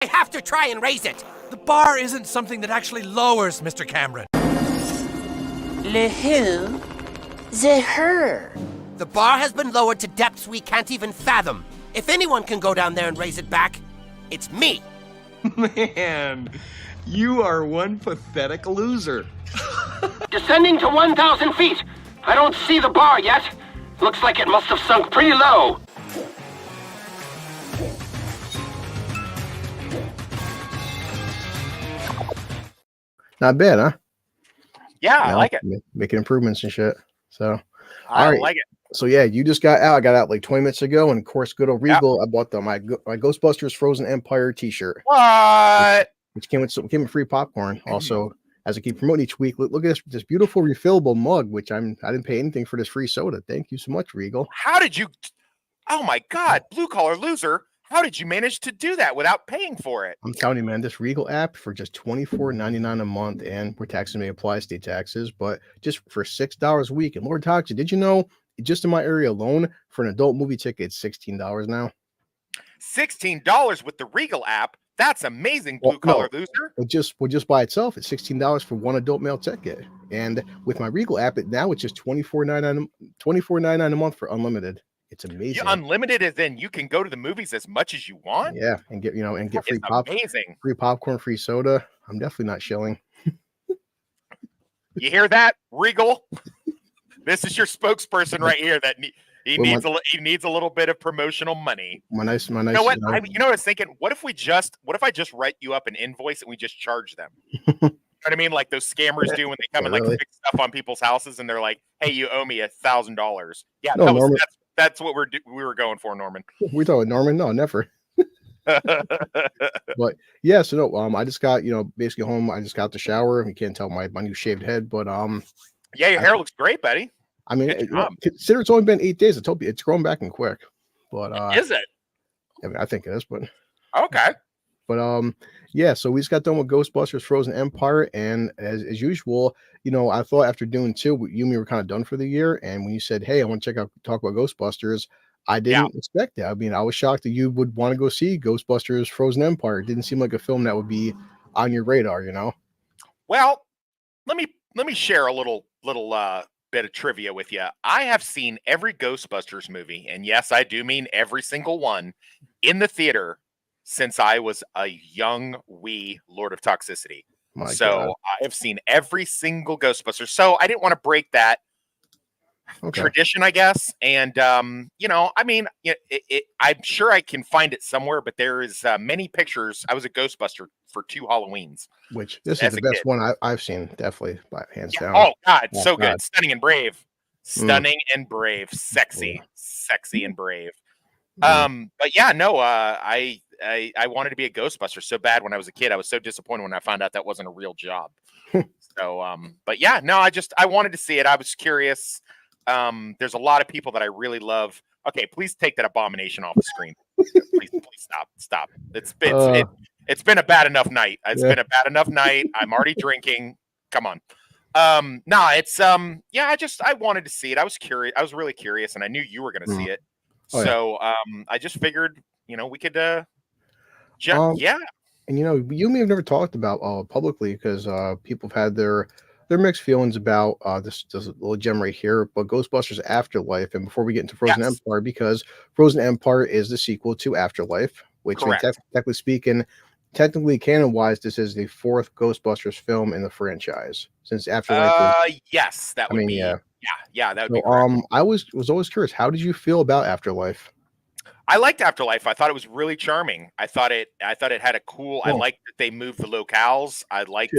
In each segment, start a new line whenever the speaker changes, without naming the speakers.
I have to try and raise it.
The bar isn't something that actually lowers, Mr. Cameron.
Le who? The her.
The bar has been lowered to depths we can't even fathom. If anyone can go down there and raise it back, it's me.
Man, you are one pathetic loser.
Descending to 1,000 feet. I don't see the bar yet. Looks like it must have sunk pretty low.
Not bad, huh?
Yeah, I like it.
Making improvements and shit. So,
I like it.
So yeah, you just got out. I got out like 20 minutes ago, and of course, good old Regal. I bought my Ghostbusters Frozen Empire T-shirt.
What?
Which came with free popcorn. Also, as I keep promoting each week, look at this beautiful refillable mug. Which I didn't pay anything for this free soda. Thank you so much, Regal.
How did you? Oh my God, blue collar loser! How did you manage to do that without paying for it?
I'm telling you, man, this Regal app for just $24.99 a month, and where taxes may apply, state taxes, but just for $6 a week. And Lord Toxic, did you know? Just in my area alone, for an adult movie ticket, it's $16 now.
$16 with the Regal app? That's amazing, blue collar loser.
Just by itself, it's $16 for one adult male ticket. And with my Regal app, it's just $24.99 a month for unlimited. It's amazing.
Unlimited as in you can go to the movies as much as you want.
Yeah, and get free
free
popcorn, free soda. I'm definitely not shilling.
You hear that, Regal? This is your spokesperson right here. That he needs a little bit of promotional money.
My nice.
You know what? I was thinking. What if I just write you up an invoice and we just charge them? You know what I mean? Like those scammers do when they come and like fix stuff on people's houses, and they're like, "Hey, you owe me $1,000." Yeah,
no,
that's what we were going for, Norman.
We talking Norman? No, never. But yeah, so no, I just got basically home. I just got the shower. You can't tell my new shaved head, but
yeah, your hair looks great, buddy.
I mean, consider it's only been 8 days. I told you it's growing back and quick. But
is it?
I mean, I think it is, but
okay.
But yeah. So we just got done with Ghostbusters Frozen Empire, and as usual, I thought after doing 2, you and me were kind of done for the year. And when you said, "Hey, I want to talk about Ghostbusters," I didn't expect that. I mean, I was shocked that you would want to go see Ghostbusters Frozen Empire. It didn't seem like a film that would be on your radar,
Well, let me share a little bit of trivia with you. I have seen every Ghostbusters movie, and yes, I do mean every single one, in the theater since I was a young wee Lord of Toxicity. God. I have seen every single Ghostbusters. So I didn't want to break that tradition, I guess. And I'm sure I can find it somewhere, but there is many pictures. I was a Ghostbuster for 2 Halloweens.
Which this is the best one I've seen, definitely, by hands down.
Oh God, so good, stunning and brave, and brave, sexy and brave. But yeah, no, I wanted to be a Ghostbuster so bad when I was a kid. I was so disappointed when I found out that wasn't a real job. So, but yeah, no, I wanted to see it. I was curious. There's a lot of people that I really love. Okay, please take that abomination off the screen. Please stop. It's been a bad enough night. It's been a bad enough night. I'm already drinking. Come on. It's I wanted to see it. I was curious. I was really curious, and I knew you were going to see it. I just figured, we could yeah.
And you and me have never talked about publicly, because people have had their mixed feelings about this little gem right here, but Ghostbusters Afterlife. And before we get into Frozen Empire, because Frozen Empire is the sequel to Afterlife, which technically canon-wise, this is the 4th Ghostbusters film in the franchise, since Afterlife
yes, that would be that would be
correct. I was always curious, how did you feel about Afterlife?
I liked Afterlife. I thought it was really charming. I thought it had a cool. I liked that they moved the locales. I liked.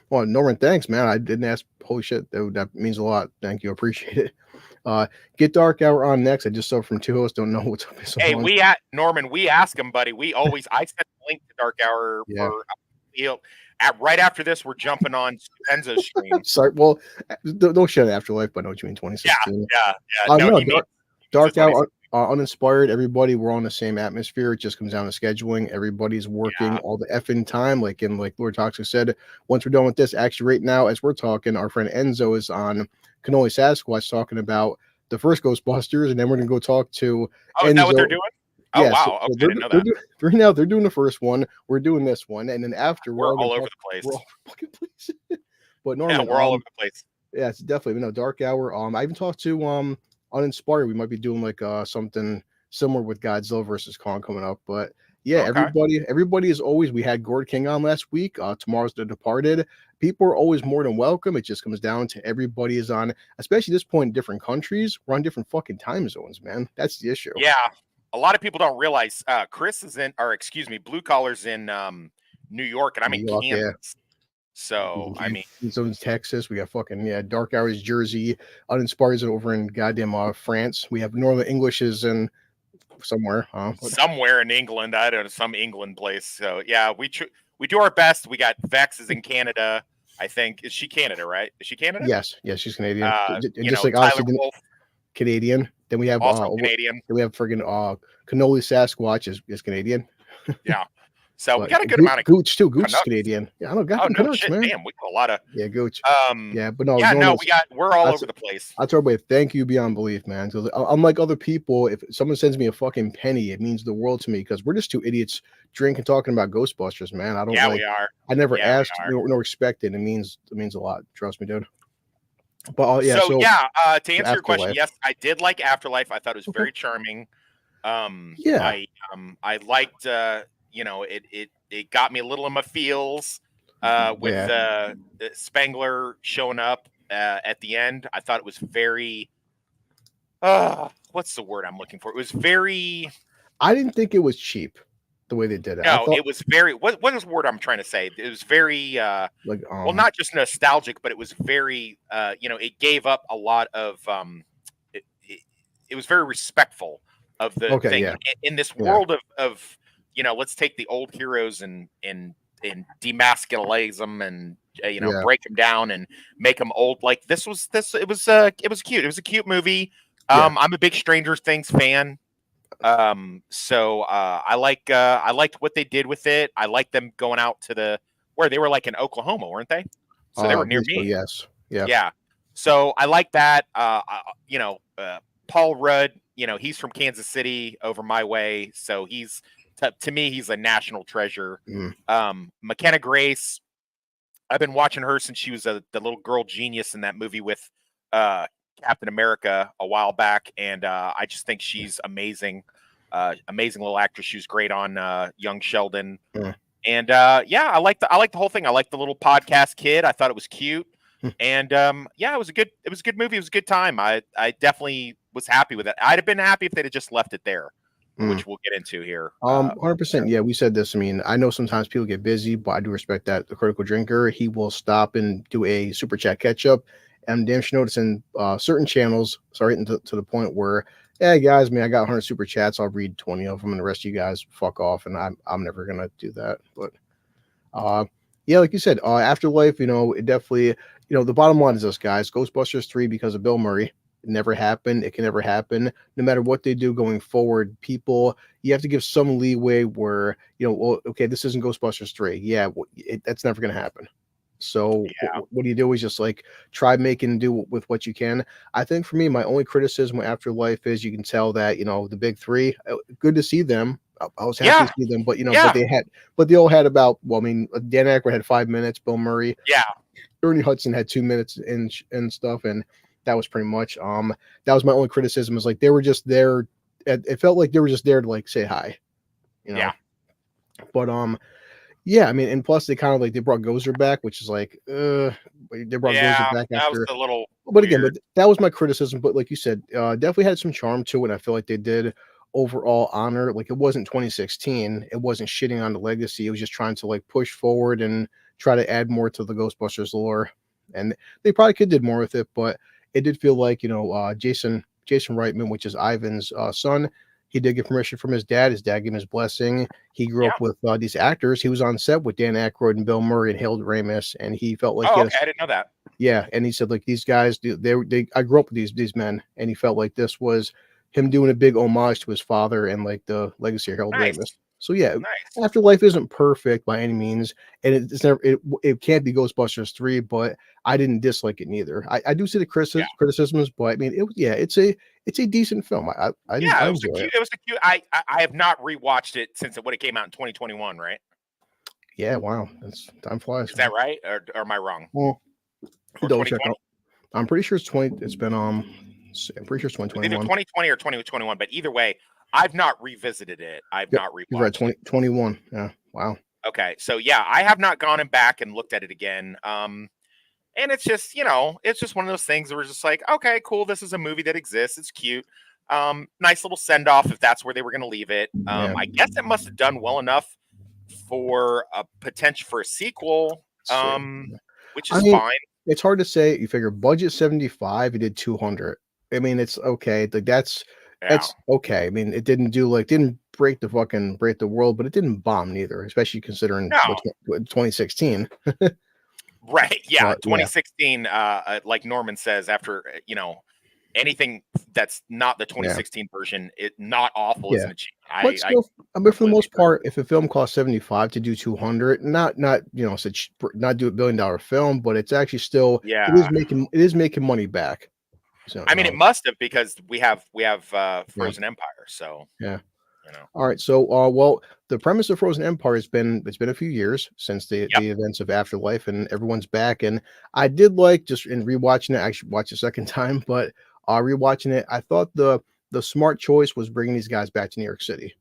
Well, Norman, thanks, man. I didn't ask. Holy shit, that means a lot. Thank you, appreciate it. Get Dark Hour on next. I just saw from 2 hosts. Don't know what's up.
Hey, Norman. We ask him, buddy. I sent a link to Dark Hour for right after this. We're jumping on Enzo's stream.
Sorry, well, don't share Afterlife, but I know what you mean. 2016.
Yeah.
Dark Hour. Uninspired, everybody, we're on the same atmosphere. It just comes down to scheduling. Everybody's working all the effing time. Like Lord Toxic said, once we're done with this, actually right now as we're talking, our friend Enzo is on Cannoli Sasquatch talking about the first Ghostbusters, and then we're gonna go talk to
Enzo. Is that what they're doing? Oh
Yeah, so
wow,
so
okay, I didn't know that.
right now they're doing the first one. We're doing this one, and then after we're
We're
all gonna
all over
talk.
the place.
We're all fucking place. But
Yeah,
Norman,
we're all over the place.
yeah, it's definitely Dark Hour. I even talked to Uninspired. We might be doing like something similar with Godzilla versus Kong coming up. But yeah,
Okay.
everybody is always. We had Gord King on last week. Tomorrow's The Departed. People are always more than welcome. It just comes down to everybody is on, especially this point in different countries. We're on different fucking time zones, man. That's the issue.
Yeah, a lot of people don't realize Chris is in, or excuse me, Blue Collar's in New York, and I'm
New
in
York, yeah.
Kansas. So I mean,
so in Texas, we got fucking Dark Hours, Jersey, Uninspired is over in goddamn France. We have Northern English is in somewhere,
somewhere in England, I don't know, some England place. So yeah, we do our best. We got Vex is in Canada. I think is she Canada, right? Is she Canada?
Yes, she's Canadian. Just like
Tyler
obviously
Wolf,
Canadian. Then we have
also Canadian.
Then we have friggin' Cannoli Sasquatch is Canadian.
Yeah. So we
But
got a good amount of
Gooch too. Gooch is
Canucks.
Canadian. Yeah, I know.
Oh
Goddamn
no
Canucks,
shit,
man.
damn, we got a lot of
Gooch. Yeah, but no.
Yeah, no,
Norman,
we're all
that's-
over the place.
I tell everybody, thank you beyond belief, man. Because unlike other people, if someone sends me a fucking penny, it means the world to me. Because we're just two idiots drinking, talking about Ghostbusters, man. I don't.
Yeah,
like,
we are.
I never
Yeah, we
asked
are.
nor expected. It means a lot. Trust me, dude. But
To answer your question,
Afterlife.
yes, I did like Afterlife. I thought it was
Okay.
very charming.
Yeah.
I liked it got me a little in my feels with Spengler showing up at the end. I thought it was very what's the word I'm looking for? It was very
I didn't think it was cheap the way they did it. I
no,
thought,
it was very what is the word I'm trying to say? It was very
like
well, not just nostalgic, but it was very it gave up a lot of it was very respectful of the thing.
yeah.
In this world of let's take the old heroes and demasculate them and break them down and make them old. Like it was cute. It was a cute movie. I'm a big Stranger Things fan. So I liked what they did with it. I liked them going out to where they were like in Oklahoma, weren't they? So they were near me.
Yes. Yeah.
Yeah. So I like that. Paul Rudd, he's from Kansas City over my way. So he's, to me, he's a national treasure. McKenna Grace, I've been watching her since she was the little girl genius in that movie with Captain America a while back. And I just think she's amazing. Amazing little actress. She was great on Young Sheldon. And I like the whole thing. I like the little podcast kid. I thought it was cute. And it was a good movie. It was a good time. I definitely was happy with it. I'd have been happy if they'd have just left it there, which we'll get into here.
100%. Yeah, we said this. I mean, I know sometimes people get busy, but I do respect that. The Critical Drinker, he will stop and do a super chat catch up. And damn sure noticing certain channels, sorry, to the point where, hey guys, I got 100 super chats. I'll read 20 of them, and the rest of you guys fuck off. And I'm never gonna do that. But like you said, Afterlife, it definitely, the bottom line is this, guys. Ghostbusters 3, because of Bill Murray, it never happened. It can never happen. No matter what they do going forward, people, you have to give some leeway where, well, okay, this isn't Ghostbusters 3. Yeah, that's never going to happen. So what do you do is just like try making do with what you can. I think for me, my only criticism with Afterlife is you can tell that, the big three, good to see them. I was happy to see them, but but they all had about, Dan Aykroyd had 5 minutes, Bill Murray.
Yeah.
Ernie Hudson had 2 minutes and stuff, and that was pretty much that was my only criticism, is like they were just there. It felt like they were just there to like say hi,
Yeah.
But and plus they kind of like they brought Gozer back, which is like they brought Gozer back
that
after.
Was a little
but again,
weird.
that was my criticism. But like you said, definitely had some charm to it. And I feel like they did overall honor. Like it wasn't 2016. It wasn't shitting on the legacy. It was just trying to like push forward and try to add more to the Ghostbusters lore. And they probably could did more with it, but it did feel like, Jason Reitman, which is Ivan's son, he did get permission from his dad. His dad gave him his blessing. He grew up with these actors. He was on set with Dan Aykroyd and Bill Murray and Harold Ramis, and he felt like,
okay, I didn't know that.
Yeah, and he said like these guys, I grew up with these men, and he felt like this was him doing a big homage to his father and like the legacy of Harold Ramis. So yeah,
Nice.
Afterlife isn't perfect by any means, and it's never it can't be Ghostbusters 3, but I didn't dislike it neither. I do see the
Yeah.
criticisms, but I mean it's a decent film.
Yeah,
I
it was a
enjoy
cute.
it.
It was a cute. I have not rewatched it since it would have came out in 2021, right?
Yeah, wow, that's time flies,
Is
man.
that right, or am I wrong?
Well,
Or
double check
2020?
out. I'm pretty sure it's 20. It's been I'm pretty sure it's
It was either
2021.
2020 or 2021, but either way, I've not revisited it. I've
Yep,
not
you're right.
rewatched it.
2021. Yeah, wow.
Okay, so yeah, I have not gone and back and looked at it again. And it's just, it's just one of those things where we're just like, okay, cool, this is a movie that exists. It's cute. Nice little send off if that's where they were going to leave it.
Yeah.
I guess it must have done well enough for a potential for a sequel,
So,
which
I
is
mean,
fine.
it's hard to say. You figure budget 75, it did 200. I mean, it's okay. Like
Yeah.
that's okay. I mean, it didn't break the world, but it didn't bomb neither, especially considering
No.
what 2016.
Right. Yeah.
But yeah,
2016, like Norman says, after, anything that's not the
yeah,
2016 version, it not awful is
yeah.
an achievement.
But
I
still, I mean, for the
completely
most
agree.
part, if a film costs 75 to do 200, not do $1 billion film, but it's actually still
Yeah.
it is making money back. So
I mean, it must have because we have
yeah,
Frozen Empire. So,
yeah.
you know.
All right. So, well, the premise of Frozen Empire it's been a few years since
Yep.
the events of Afterlife, and everyone's back. And I did like just in rewatching it. I should watch a second time, but rewatching it, I thought the smart choice was bringing these guys back to New York City.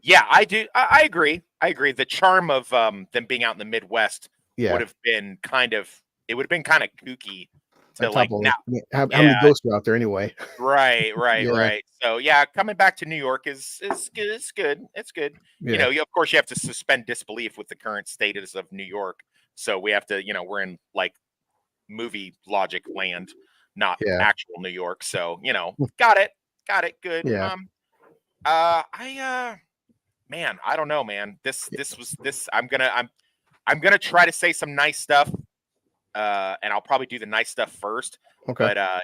Yeah, I do. I agree. I agree. The charm of them being out in the Midwest
Yeah.
would have been kind of kooky to
On
like
top of
now.
how many
Yeah,
ghosts are out there anyway?
right,
Yeah.
right. So yeah, coming back to New York is good. It's good. It's good.
Yeah.
Of course you have to suspend disbelief with the current status of New York. So we have to, we're in like movie logic land, not
Yeah.
actual New York. So, got it. Good.
Yeah.
Man, I don't know, man. This I'm gonna try to say some nice stuff. And I'll probably do the nice stuff first.
Okay.
But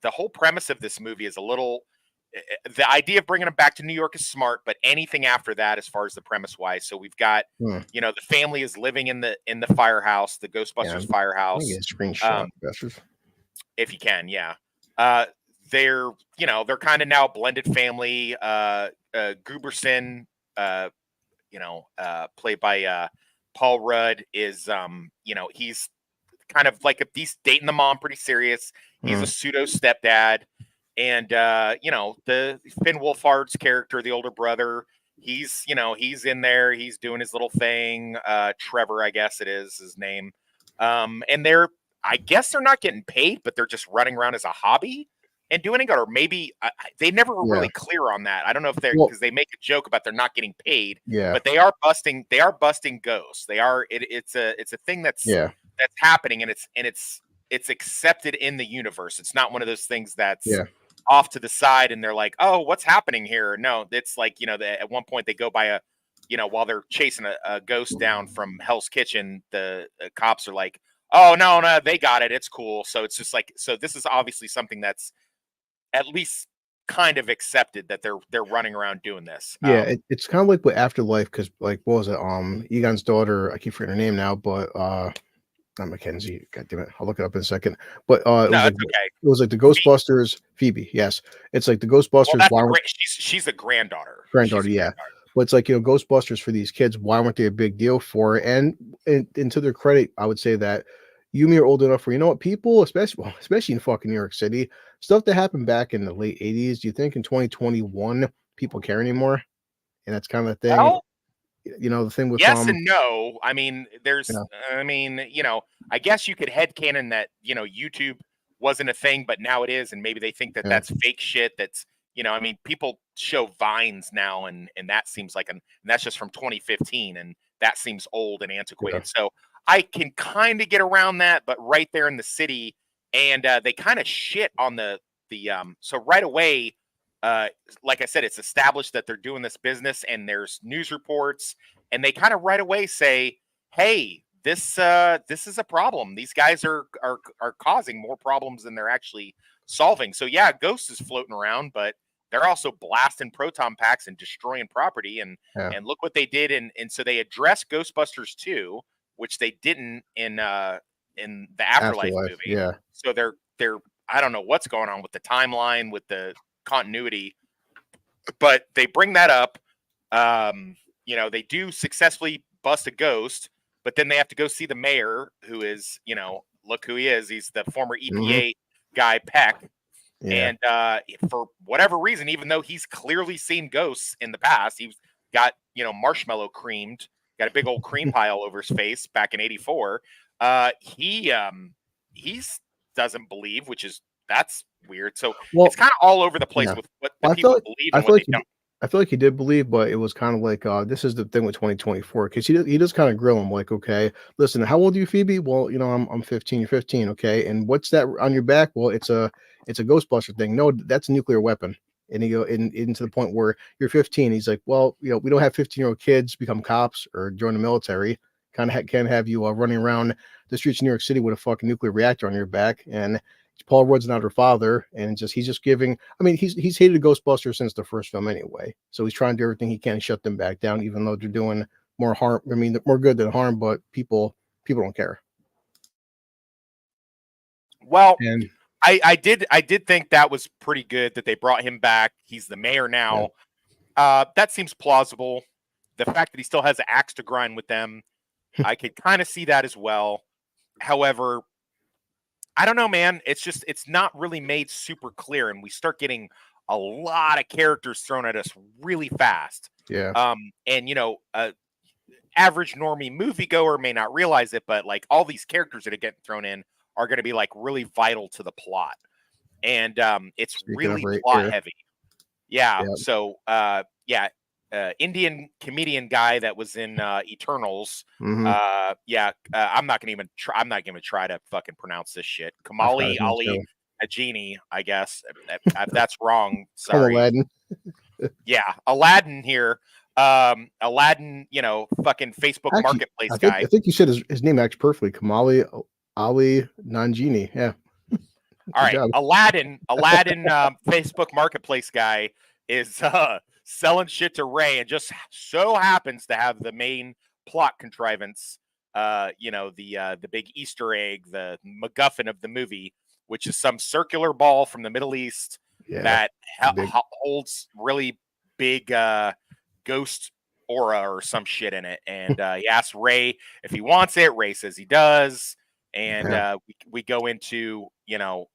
the whole premise of this movie is a little. The idea of bringing them back to New York is smart, but anything after that, as far as the premise wise, so we've got, the family is living in the firehouse, the Ghostbusters firehouse.
Get a screenshot,
if you can, yeah. They're kind of now a blended family. Gooberson, played by Paul Rudd, is he's kind of like he's dating the mom pretty serious. He's a pseudo stepdad. And the Finn Wolfhard's character, the older brother, he's in there, he's doing his little thing. Trevor, I guess it is his name. And I guess they're not getting paid, but they're just running around as a hobby and doing it. Or maybe they never were really clear on that. I don't know if they're because they make a joke about they're not getting paid.
Yeah.
But they are busting ghosts. They are it's a thing that's happening, and it's accepted in the universe. It's not one of those things that's off to the side and they're like, oh, what's happening here? No, it's like, at one point they go by while they're chasing a ghost down from Hell's Kitchen, the cops are like, oh, no, they got it. It's cool. So it's just like, so this is obviously something that's at least kind of accepted that they're running around doing this.
Yeah, it's kind of like with Afterlife, because like what was it? Egon's daughter, I keep forgetting her name now, but not Mackenzie. God damn it, I'll look it up in a second. But
no, it's okay.
It was like the Ghostbusters. Phoebe, yes, it's like the Ghostbusters.
Well, she's a granddaughter.
Granddaughter, yeah. But it's like Ghostbusters for these kids. Why weren't they a big deal for it? And to their credit, I would say that you and me are old enough for what people, especially in fucking New York City, stuff that happened back in the late '80s. Do you think in 2021 people care anymore? And that's kind of the thing.
Well,
the thing with
yes and no. I mean, there's,
Yeah.
I guess you could headcanon that, YouTube wasn't a thing, but now it is. And maybe they think that that's fake shit. That's, people show Vines now and that seems like, and that's just from 2015. And that seems old and antiquated.
Yeah.
So I can kind of get around that, but right there in the city, and they kind of shit on so right away, like I said, it's established that they're doing this business and there's news reports, and they kind of right away say, hey, this is a problem. These guys are causing more problems than they're actually solving. So yeah, Ghost is floating around, but they're also blasting proton packs and destroying property. And look what they did. And so they addressed Ghostbusters 2, which they didn't in the Afterlife movie.
Yeah.
So they're I don't know what's going on with the timeline, with the continuity, but they bring that up. You know, they do successfully bust a ghost, but then they have to go see the mayor, who is, you know, look who he is. He's the former EPA guy, Peck.
Yeah.
And for whatever reason, even though he's clearly seen ghosts in the past, he's got, you know, marshmallow creamed, got a big old cream pile over his face back in '84. He doesn't believe, that's weird. So it's kind of all over the place with what the people believe and what they don't.
I feel like he did believe, but it was kind of like, this is the thing with 2024, because he does kind of grill him like, okay, listen, how old are you, Phoebe? Well, you know, I'm 15. You're 15, okay. And what's that on your back? Well, it's a Ghostbuster thing. No, that's a nuclear weapon. And he go into the point where you're 15. He's like, well, you know, we don't have 15-year-old kids become cops or join the military. Kind of can't have you running around the streets of New York City with a fucking nuclear reactor on your back. And Paul Rudd's not her father, and he's just giving. I mean, he's hated Ghostbusters since the first film anyway. So he's trying to do everything he can to shut them back down, even though they're doing more harm. I mean, more good than harm, but people don't care.
Well, and I did think that was pretty good that they brought him back. He's the mayor now. Yeah. That seems plausible. The fact that he still has an axe to grind with them, I could kind of see that as well. However, I don't know, man. It's not really made super clear, and we start getting a lot of characters thrown at us really fast.
Yeah.
And you know, average normie moviegoer may not realize it, but like all these characters that are getting thrown in are going to be like really vital to the plot, and it's really plot heavy. Yeah. Yep. So Indian comedian guy that was in Eternals. I'm not gonna try to fucking pronounce this shit. Kamali Ali Ajini, I guess. If that's wrong, sorry.
Aladdin.
Aladdin here. Aladdin, you know, fucking Facebook Marketplace guy.
I think you said his name actually perfectly. Kamali Ali Nanjini. Yeah.
All right. Job. Aladdin, Facebook Marketplace guy is selling shit to Ray, and just so happens to have the main plot contrivance, you know, the big Easter egg, the MacGuffin of the movie, which is some circular ball from the Middle East that holds really big ghost aura or some shit in it. And he asks Ray if he wants it. Ray says he does, and we go into, you know,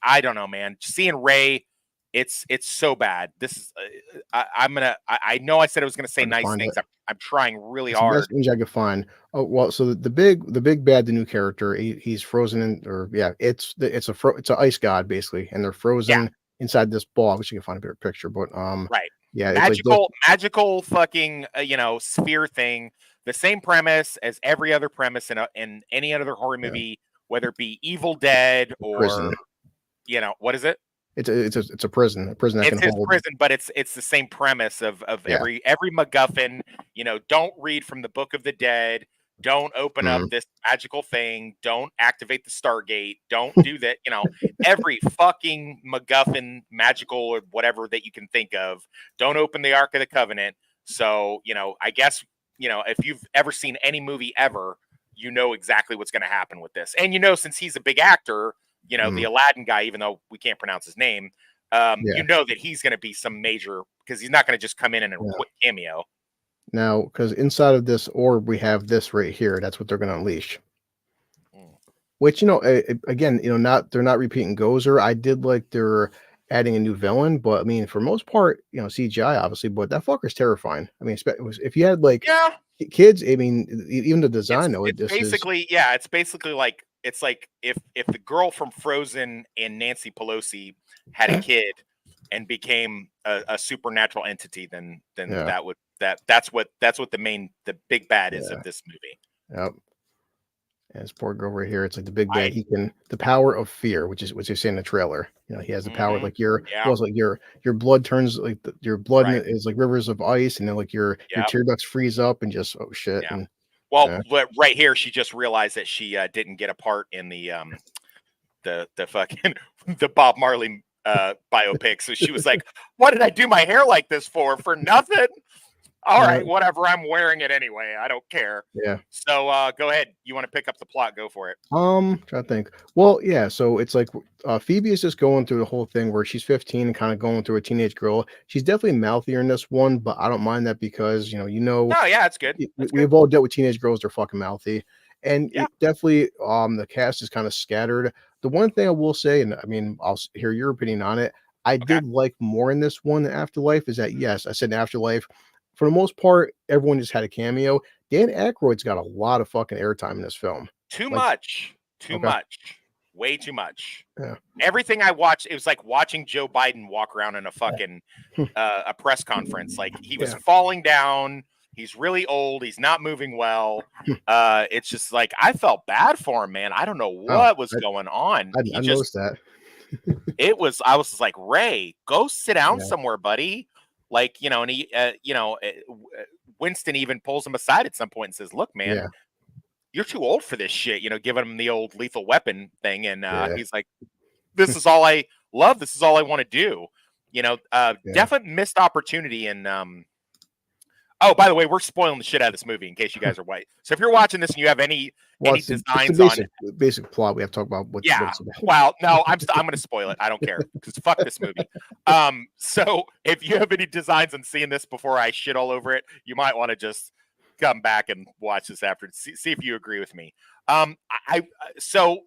I don't know, man. Seeing Ray. It's so bad. This is I know I said I was gonna say nice things. I'm trying really hard.
The best things I could find. Oh well, so the big bad, the new character, he's frozen in, it's an ice god basically, and they're frozen inside this ball. I wish you could find a better picture, but
right.
Yeah,
magical fucking you know, sphere thing. The same premise as every other premise in any other horror movie, whether it be Evil Dead or prison. You know, what is it?
It's a prison. A prison that
can hold. Prison, but it's the same premise of every MacGuffin. You know, don't read from the Book of the Dead. Don't open up this magical thing. Don't activate the Stargate. Don't do that. You know, every fucking MacGuffin, magical or whatever that you can think of. Don't open the Ark of the Covenant. So, you know, I guess, you know, if you've ever seen any movie ever, you know exactly what's going to happen with this. And, you know, since he's a big actor, you know, the Aladdin guy, even though we can't pronounce his name, you know that he's going to be some major, because he's not going to just come in and a quick cameo.
Now, because inside of this orb, we have this right here. That's what they're going to unleash. Which, you know, again, you know, they're not repeating Gozer. I did like they're adding a new villain, but I mean, for most part, you know, CGI obviously, but that fucker's terrifying. I mean, if you had like kids, I mean, even the design, it's basically
like, it's like if the girl from Frozen and Nancy Pelosi had a kid and became a supernatural entity, then that's what the big bad is of this movie.
Yep. And this poor girl right here, it's like the big bad. The power of fear, which is what you say in the trailer. You know, he has the power, like your blood turns like your blood is like rivers of ice, and then like your tear ducts freeze up and just shit.
Yeah. But right here, she just realized that she didn't get a part in the fucking the Bob Marley biopic. So she was like, "What did I do my hair like this for? For nothing? All right, whatever. I'm wearing it anyway. I don't care."
Yeah.
So go ahead. You want to pick up the plot? Go for it.
Trying to think. Well, yeah, so it's like Phoebe is just going through the whole thing where she's 15 and kind of going through a teenage girl. She's definitely mouthier in this one, but I don't mind that because
Oh yeah, it's good.
we've all dealt with teenage girls, they're fucking mouthy. And
Yeah.
it definitely the cast is kind of scattered. The one thing I will say, and I mean, hear your opinion on it. I did like more in this one than Afterlife is that yes, I said in Afterlife, for the most part, everyone just had a cameo. Dan Aykroyd's got a lot of fucking airtime in this film.
Too
Like,
much. Too
okay.
much. Way too much.
Yeah.
Everything I watched, it was like watching Joe Biden walk around in a fucking a press conference. Like he was falling down. He's really old. He's not moving well. It's just like I felt bad for him, man. I don't know what was going on.
I noticed that.
I was just like, Ray, go sit down somewhere, buddy. Like, and he, Winston even pulls him aside at some point and says, "Look, man, you're too old for this shit," giving him the old Lethal Weapon thing. And he's like, "This is all I love. This is all I want to do." Definite missed opportunity. And, oh, by the way, we're spoiling the shit out of this movie in case you guys are white. So if you're watching this and you have any designs on
basic plot, we have to talk about what it's about.
Well, no, I'm going to spoil it. I don't care because fuck this movie. So if you have any designs on seeing this before I shit all over it, you might want to just come back and watch this after and see if you agree with me. So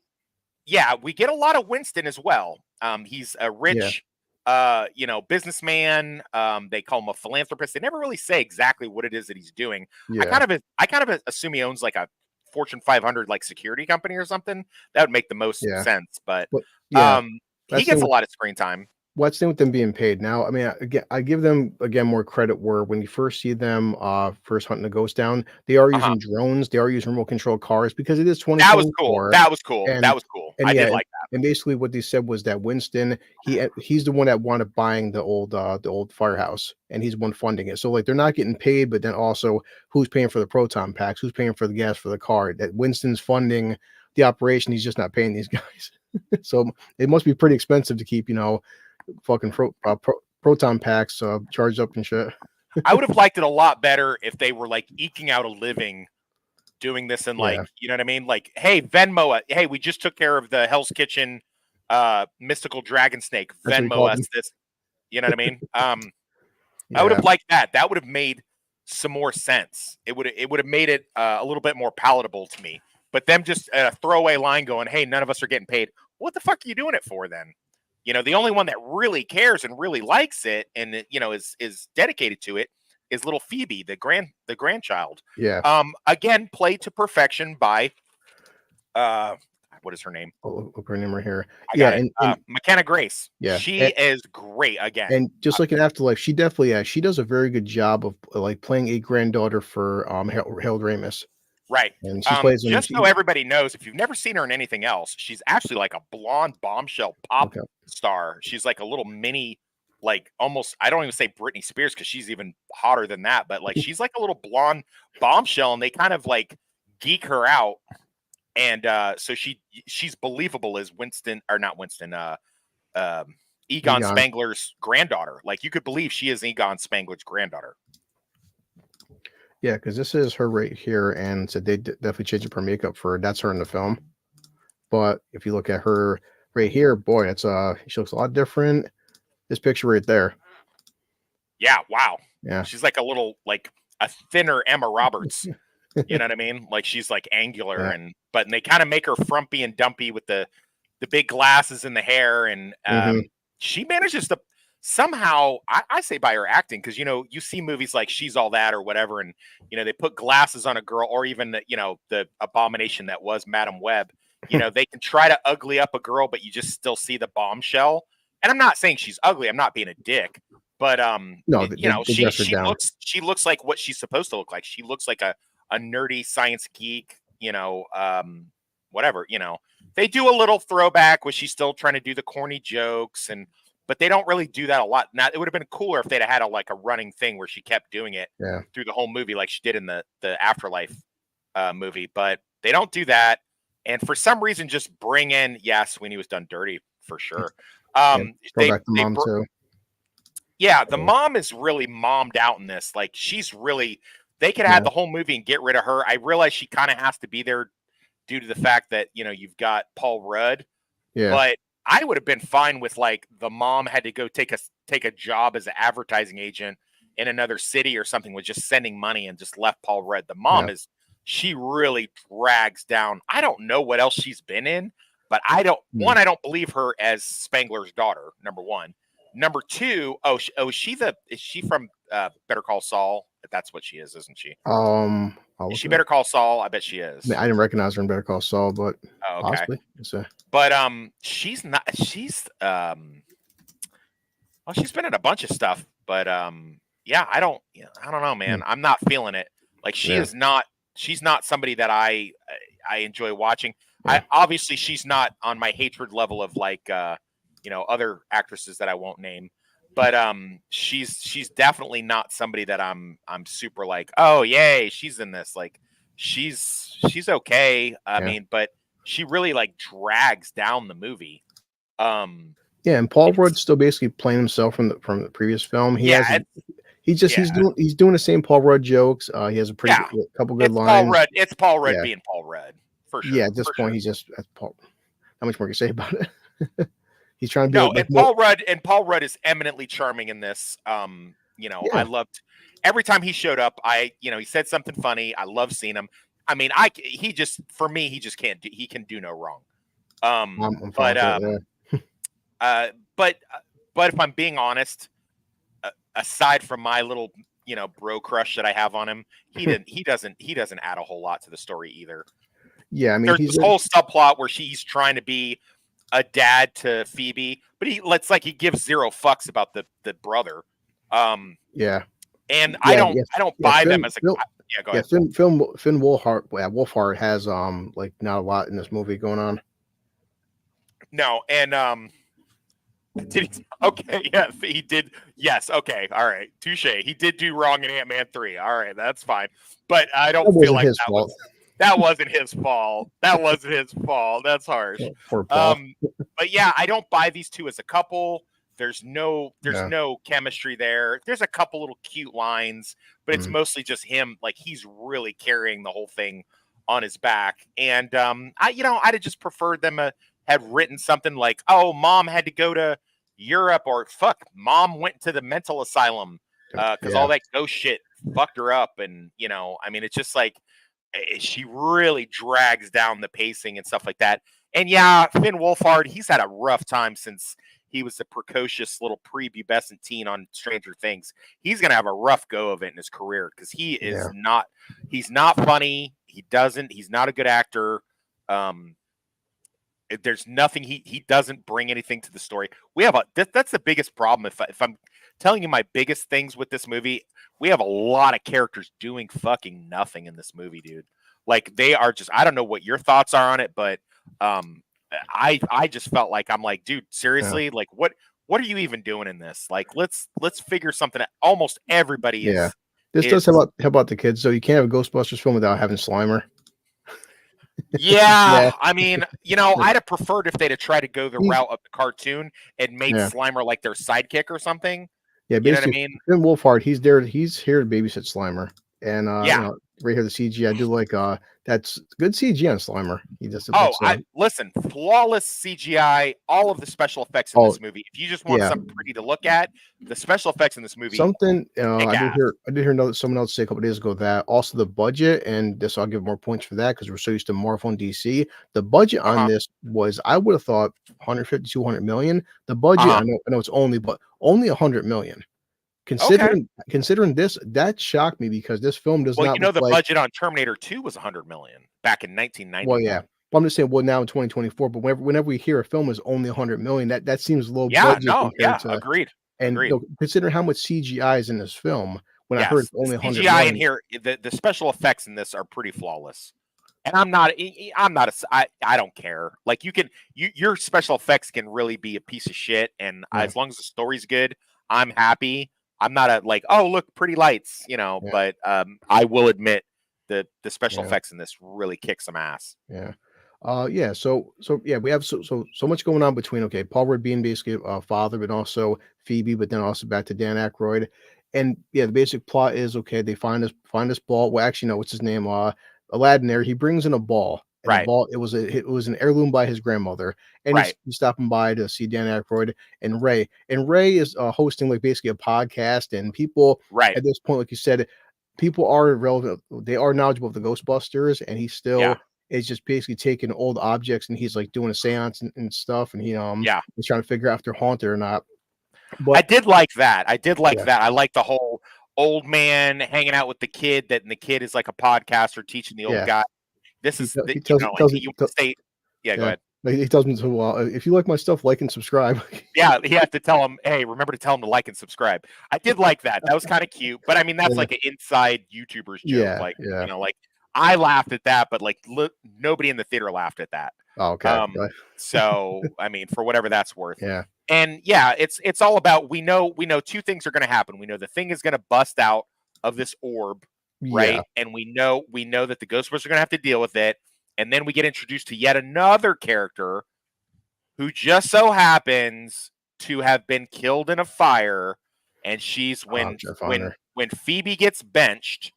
we get a lot of Winston as well. He's a rich, businessman. They call him a philanthropist. They never really say exactly what it is that he's doing. I kind of assume he owns like a Fortune 500 like security company or something. That would make the most sense. But he gets a lot of screen time.
What's new with them being paid now? I mean, again, I give them more credit where when you first see them first hunting a ghost down, they are using drones, they are using remote control cars because it is 2024.
That was cool. That was cool. I did like that.
And basically what they said was that Winston, he's the one that wanted buying the old firehouse, and he's the one funding it. So like they're not getting paid, but then also who's paying for the proton packs, who's paying for the gas for the car? That Winston's funding the operation, he's just not paying these guys. So it must be pretty expensive to keep, fucking proton packs charged up and shit.
I would have liked it a lot better if they were like eking out a living doing this and like, you know what I mean? Like, hey, Venmo, hey, we just took care of the Hell's Kitchen mystical dragon snake. Venmo us this. You know what I mean? I would have liked that. That would have made some more sense. It would have made it a little bit more palatable to me. But them just a throwaway line going, hey, none of us are getting paid. What the fuck are you doing it for then? The only one that really cares and really likes it and is dedicated to it is little Phoebe, the grandchild.
Yeah.
Again, played to perfection by what is her name?
Look her name right here.
And McKenna Grace. Yeah. She is great again.
And just like in Afterlife, she definitely she does a very good job of like playing a granddaughter for Harold Ramis.
Right.
And she plays
just so everybody knows, if you've never seen her in anything else, she's actually like a blonde bombshell pop star. She's like a little mini, like almost, I don't even say Britney Spears because she's even hotter than that, but like she's like a little blonde bombshell and they kind of like geek her out. And so she's believable as Egon Spangler's granddaughter. Like you could believe she is Egon Spangler's granddaughter.
Yeah, because this is her right here, and so they definitely changed up her makeup for her. That's her in the film. But if you look at her right here, boy, it's she looks a lot different. This picture right there.
Yeah, wow.
Yeah,
she's like a little like a thinner Emma Roberts. You know what I mean? Like she's like angular but they kind of make her frumpy and dumpy with the big glasses and the hair, and she manages to. Somehow, I say by her acting, because, you see movies like She's All That or whatever, and, they put glasses on a girl, or even, the abomination that was Madam Web. They can try to ugly up a girl, but you just still see the bombshell. And I'm not saying she's ugly. I'm not being a dick. But, she looks like what she's supposed to look like. She looks like a nerdy science geek, whatever, They do a little throwback where she's still trying to do the corny jokes but they don't really do that a lot. Now, it would have been cooler if they'd had a running thing where she kept doing it through the whole movie like she did in the Afterlife movie. But they don't do that. And for some reason, just bring in, Sweeney was done dirty for sure.
Go back to mom too.
Yeah, the mom is really mommed out in this. Like she's really. They could have the whole movie and get rid of her. I realize she kind of has to be there due to the fact that you've got Paul Rudd.
Yeah.
But I would have been fine with like the mom had to go take a job as an advertising agent in another city or something with just sending money and just left Paul Rudd. The mom she really drags down. I don't know what else she's been in, but I don't believe her as Spangler's daughter, number one. Number two, is she from Better Call Saul? That's what she is, isn't she? Is she Better Call Saul? I bet she is.
I didn't recognize her in Better Call Saul, but possibly.
But she's not. She's well, she's been in a bunch of stuff, but yeah, I don't know, man. I'm not feeling it. Like she's not somebody that I enjoy watching. Obviously she's not on my hatred level of like other actresses that I won't name, but she's definitely not somebody that I'm super like, oh yay, she's in this. Like she's okay. I mean, but she really like drags down the movie.
And Paul Rudd's still basically playing himself from the previous film. He's doing the same Paul Rudd jokes. He has a couple good lines.
It's Paul Rudd being Paul Rudd for sure.
Yeah, at this point he's just Paul. How much more can you say about it? He's trying to be
Paul Rudd is eminently charming in this. I loved every time he showed up. He said something funny. I love seeing him. I mean, he can do no wrong. But if I'm being honest, aside from my little bro crush that I have on him, he doesn't add a whole lot to the story either.
Yeah, I mean,
there's this whole subplot where he's trying to be a dad to Phoebe, but he gives zero fucks about the brother. And I don't buy them as a go ahead.
Finn Wolfhard has like not a lot in this movie going on.
No, and did he? Okay, yeah, he did. Yes, okay, all right, touche. He did do wrong in Ant-Man 3. All right, that's fine. But I don't feel like that wasn't his fault. That wasn't his fault. That's harsh. But yeah, I don't buy these two as a couple. There's no chemistry there. There's a couple little cute lines, but it's mostly just him. Like he's really carrying the whole thing on his back. And I'd have just preferred them had written something like, "Oh, mom had to go to Europe," or "Fuck, mom went to the mental asylum because all that ghost shit fucked her up." And I mean, it's just like she really drags down the pacing and stuff like that. And yeah, Finn Wolfhard, he's had a rough time since he was the precocious little prepubescent teen on Stranger Things. He's gonna have a rough go of it in his career because he is not. He's not funny. He's not a good actor. There's nothing. He doesn't bring anything to the story. We have that's the biggest problem. If I'm telling you my biggest things with this movie, we have a lot of characters doing fucking nothing in this movie, dude. Like they are just. I don't know what your thoughts are on it, but I just felt like I'm like, dude, seriously, like what are you even doing in this? Like let's figure something out. Almost everybody is.
This does help out the kids. So you can't have a Ghostbusters film without having Slimer.
Yeah, I mean, I'd have preferred if they'd have tried to go the route of the cartoon and made Slimer like their sidekick or something.
Yeah, basically, you know what I mean? Finn Wolfhard, he's there. He's here to babysit Slimer, and right here the CG. I do like that's good CG on Slimer. He just
listen, flawless CGI. All of the special effects in this movie. If you just want something pretty to look at, the special effects in this movie.
Something I did hear someone else say a couple days ago that also the budget, and this I'll give more points for that because we're so used to Marvel and DC. The budget on this was, I would have thought 150, 200 million. The budget, I know it's only 100 million. Considering this, that shocked me because this film does not.
The budget on Terminator 2 was 100 million back in 1990.
Well, yeah. But I'm just saying, now in 2024, but whenever we hear a film is only 100 million, that seems low budget.
Agreed.
And considering how much CGI is in this film, when I heard it's only 100
CGI
million,
in here, the special effects in this are pretty flawless. And I don't care. Like your special effects can really be a piece of shit, and as long as the story's good, I'm happy. I'm not look, pretty lights, but I will admit that the special effects in this really kick some ass.
Yeah. Yeah, so yeah, we have so much going on between, okay, Paul Rudd being basically a father, but also Phoebe, but then also back to Dan Aykroyd. And yeah, the basic plot is, okay, they find this ball. Well, actually, no, what's his name? Aladdin there, he brings in a ball. And the
Right.
ball, it was an heirloom by his grandmother. And
Right.
he's stopping by to see Dan Aykroyd and Ray. And Ray is hosting like basically a podcast, and people
Right.
at this point, like you said, people are relevant, they are knowledgeable of the Ghostbusters, and he
Yeah.
still is just basically taking old objects, and he's like doing a seance and stuff, and he
Yeah.
is trying to figure out if they're haunted or not.
I
But
did like that. I did like
yeah,
that. I like the whole old man hanging out with the kid, and the kid is like a podcaster teaching the old
yeah.
guy. This
He
is
te-
the,
he tells he
like
tells me
you want to say, yeah, go
yeah.
ahead.
Like, he tells me to, well, if you like my stuff, like and subscribe.
Yeah, he had to tell him, hey, remember to tell him to like and subscribe. I did like that. That was kind of cute. But I mean, that's
Yeah,
like an inside YouTuber's joke.
yeah,
Like,
yeah.
like I laughed at that, but like nobody in the theater laughed at that.
Oh, okay.
Um, so I mean, for whatever that's worth.
Yeah,
And yeah, it's all about we know two things are going to happen. We know the thing is going to bust out of this orb,
yeah,
right? And we know that the Ghostbusters are going to have to deal with it. And then we get introduced to yet another character who just so happens to have been killed in a fire, and she's
Jeff
when
Honor.
when Phoebe gets benched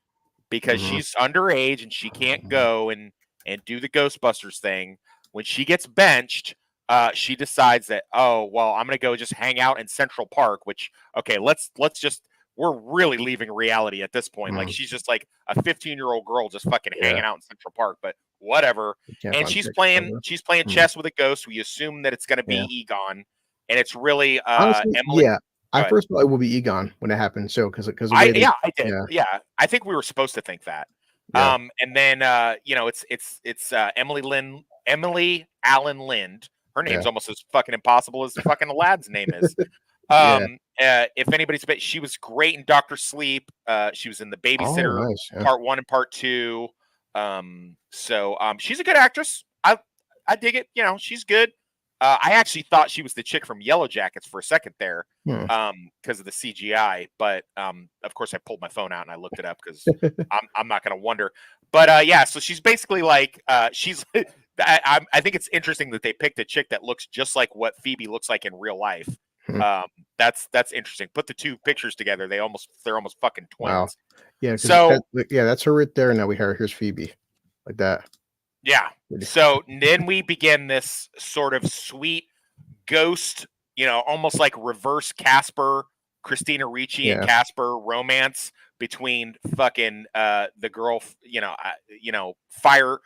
because
Mhm.
she's underage and she can't go and do the Ghostbusters thing. When she gets benched, she decides that, oh well, I'm gonna go just hang out in Central Park. Which, okay, let's just, we're really leaving reality at this point. Like,
Mhm.
she's just like a 15-year-old girl just fucking
Yeah,
hanging out in Central Park, but whatever.
you can't
And
find
she's
pictures of
playing
her.
she's playing
Mhm.
chess with a ghost. We assume that it's gonna be
Yeah.
Egon, and it's really
Honestly,
Emily.
yeah.
Go
I
ahead.
first thought it would be Egon when it happened, so because the way they
I did.
yeah,
Yeah, I think we were supposed to think that.
yeah,
And then it's Emily Allen Lind. Her
yeah,
name's almost as fucking impossible as fucking Aladdin's name is.
yeah.
If anybody's she was great in Doctor Sleep. She was in The
Oh,
Babysitter
nice, yeah.
Part 1 and Part 2. She's a good actress. I dig it. You know, she's good. I actually thought she was the chick from Yellow Jackets for a second there,
Hmm.
because of the CGI. But of course, I pulled my phone out and I looked it up because I'm not going to wonder. But yeah, so she's basically like she's. I think it's interesting that they picked a chick that looks just like what Phoebe looks like in real life.
Hmm.
That's interesting. Put the two pictures together, they're almost fucking
Wow.
twins.
Yeah, 'cause
So
yeah, that's her right there. Now here's Phoebe, like that.
yeah. So then we begin this sort of sweet ghost, almost like reverse Casper, Christina Ricci and
Yeah.
Casper romance between fucking the girl, fire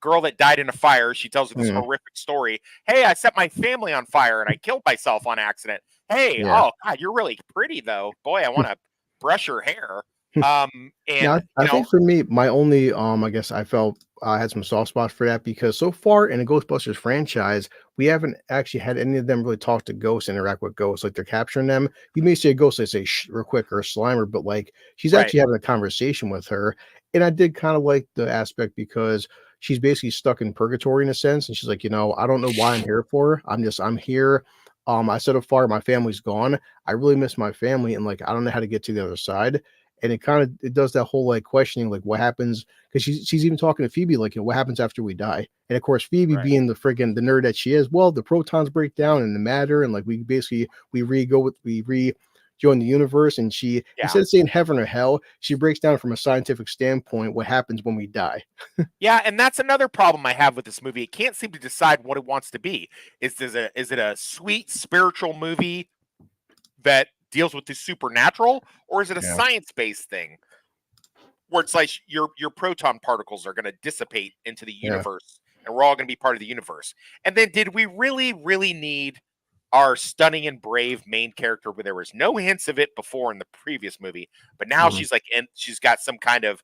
girl that died in a fire. She tells this
Mhm.
horrific story. Hey, I set my family on fire and I killed myself on accident. Hey,
Yeah.
oh God, you're really pretty though. Boy, I want to brush your hair.
Yeah,
And
I think for me, my only I guess I felt I had some soft spots for that because so far in the Ghostbusters franchise, we haven't actually had any of them really talk to ghosts, interact with ghosts, like they're capturing them. You may see a ghost, they say shh real quick or a Slimer, but like she's
right,
actually having a conversation with her. And I did kind of like the aspect because she's basically stuck in purgatory in a sense. And she's like, I don't know why I'm here for. I'm here. I set a fire, my family's gone. I really miss my family, and like I don't know how to get to the other side. And it does that whole like questioning, like what happens, because she's even talking to Phoebe, like, what happens after we die? And of course, Phoebe
right.
being the the nerd that she is, well, the protons break down in the matter, and like we basically we rejoin the universe, and she,
Yeah.
instead of saying heaven or hell, she breaks down from a scientific standpoint what happens when we die.
Yeah, and that's another problem I have with this movie. It can't seem to decide what it wants to be. Is it a sweet spiritual movie that deals with the supernatural, or is it a
Yeah.
science-based thing where it's like your proton particles are going to dissipate into the
Yeah.
universe and we're all going to be part of the universe? And then did we really, really need our stunning and brave main character where there was no hints of it before in the previous movie, but now
Mhm.
she's like, and she's got some kind of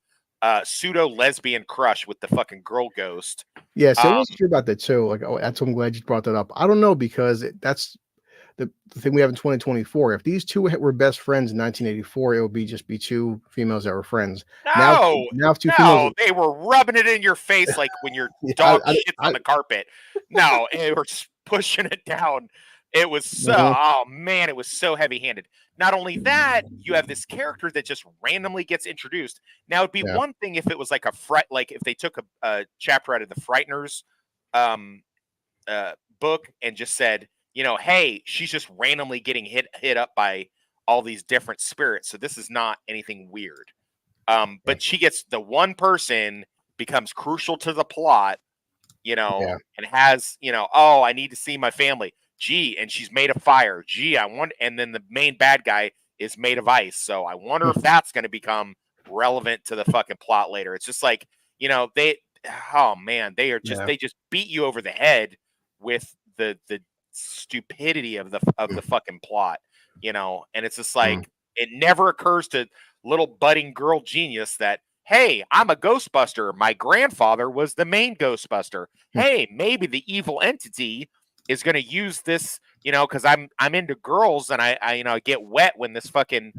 pseudo lesbian crush with the fucking girl ghost.
Yeah, so I
Um,
wasn't sure about that too. Like, oh, that's I'm glad you brought that up. I don't know because that's the thing we have in 2024. If these two were best friends in 1984, it would be two females that were friends. Now,
No,
now if two
no,
females,
they were rubbing it in your face like when your
yeah,
dog shits on the carpet. No, they were pushing it down. It was so,
Mhm.
oh man, it was so heavy-handed. Not only that, you have this character that just randomly gets introduced. Now, it'd be
Yeah.
one thing if it was like like if they took a chapter out of the Frighteners um, book and just said, hey, she's just randomly getting hit up by all these different spirits. So this is not anything weird. But she gets the one person becomes crucial to the plot,
Yeah.
and has, oh, I need to see my family. Gee, and she's made of fire. Gee, I want, and then the main bad guy is made of ice. So I wonder if that's going to become relevant to the fucking plot later. It's just like, they, oh man, they just beat you over the head with the stupidity of the fucking plot, and it's just like, it never occurs to little budding girl genius that, hey, I'm a Ghostbuster. My grandfather was the main Ghostbuster. Hey, maybe the evil entity is going to use this, because I'm into girls, and I get wet when this fucking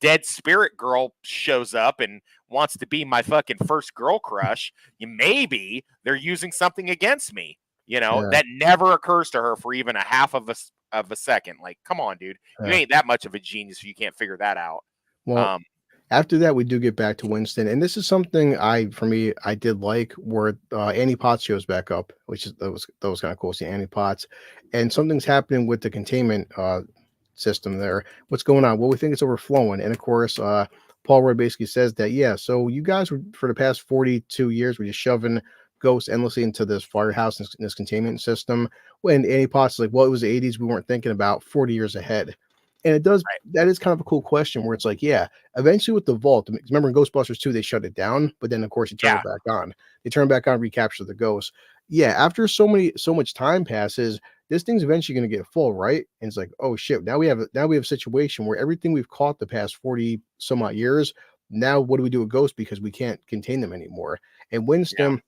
dead spirit girl shows up and wants to be my fucking first girl crush. Maybe they're using something against me. That never occurs to her for even a half of a second. Like, come on, dude, you ain't that much of a genius if you can't figure that out.
Well, after that, we do get back to Winston, and this is something I did like, where Annie Potts shows back up, which is that was kind of cool. See Annie Potts, and something's happening with the containment system there. What's going on? Well, we think it's overflowing, and of course, Paul Rudd basically says that, yeah. So you guys were, for the past 42 years, we're just shoving ghosts endlessly into this firehouse and this containment system. When Annie Potts is like, well, it was the 80s, we weren't thinking about 40 years ahead. And it does, that is kind of a cool question, where it's like, yeah, eventually with the vault, remember in Ghostbusters 2, they shut it down, but then of course you turn it back on. They turn it back on, recapture the ghosts. Yeah, after so much time passes, this thing's eventually going to get full, right? And it's like, oh shit, now we have a situation where everything we've caught the past 40 some odd years, now what do we do with ghosts, because we can't contain them anymore? And Winston,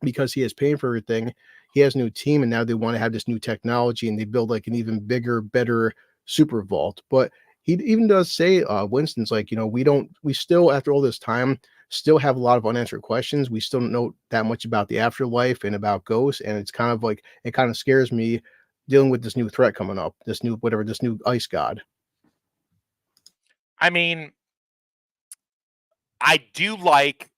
because he has paid for everything, he has a new team, and now they want to have this new technology, and they build like an even bigger, better super vault. But he even does say, Winston's like, we still, after all this time, still have a lot of unanswered questions. We still don't know that much about the afterlife and about ghosts, and it's kind of like, it kind of scares me dealing with this new threat coming up, this new ice god.
I mean, I do like,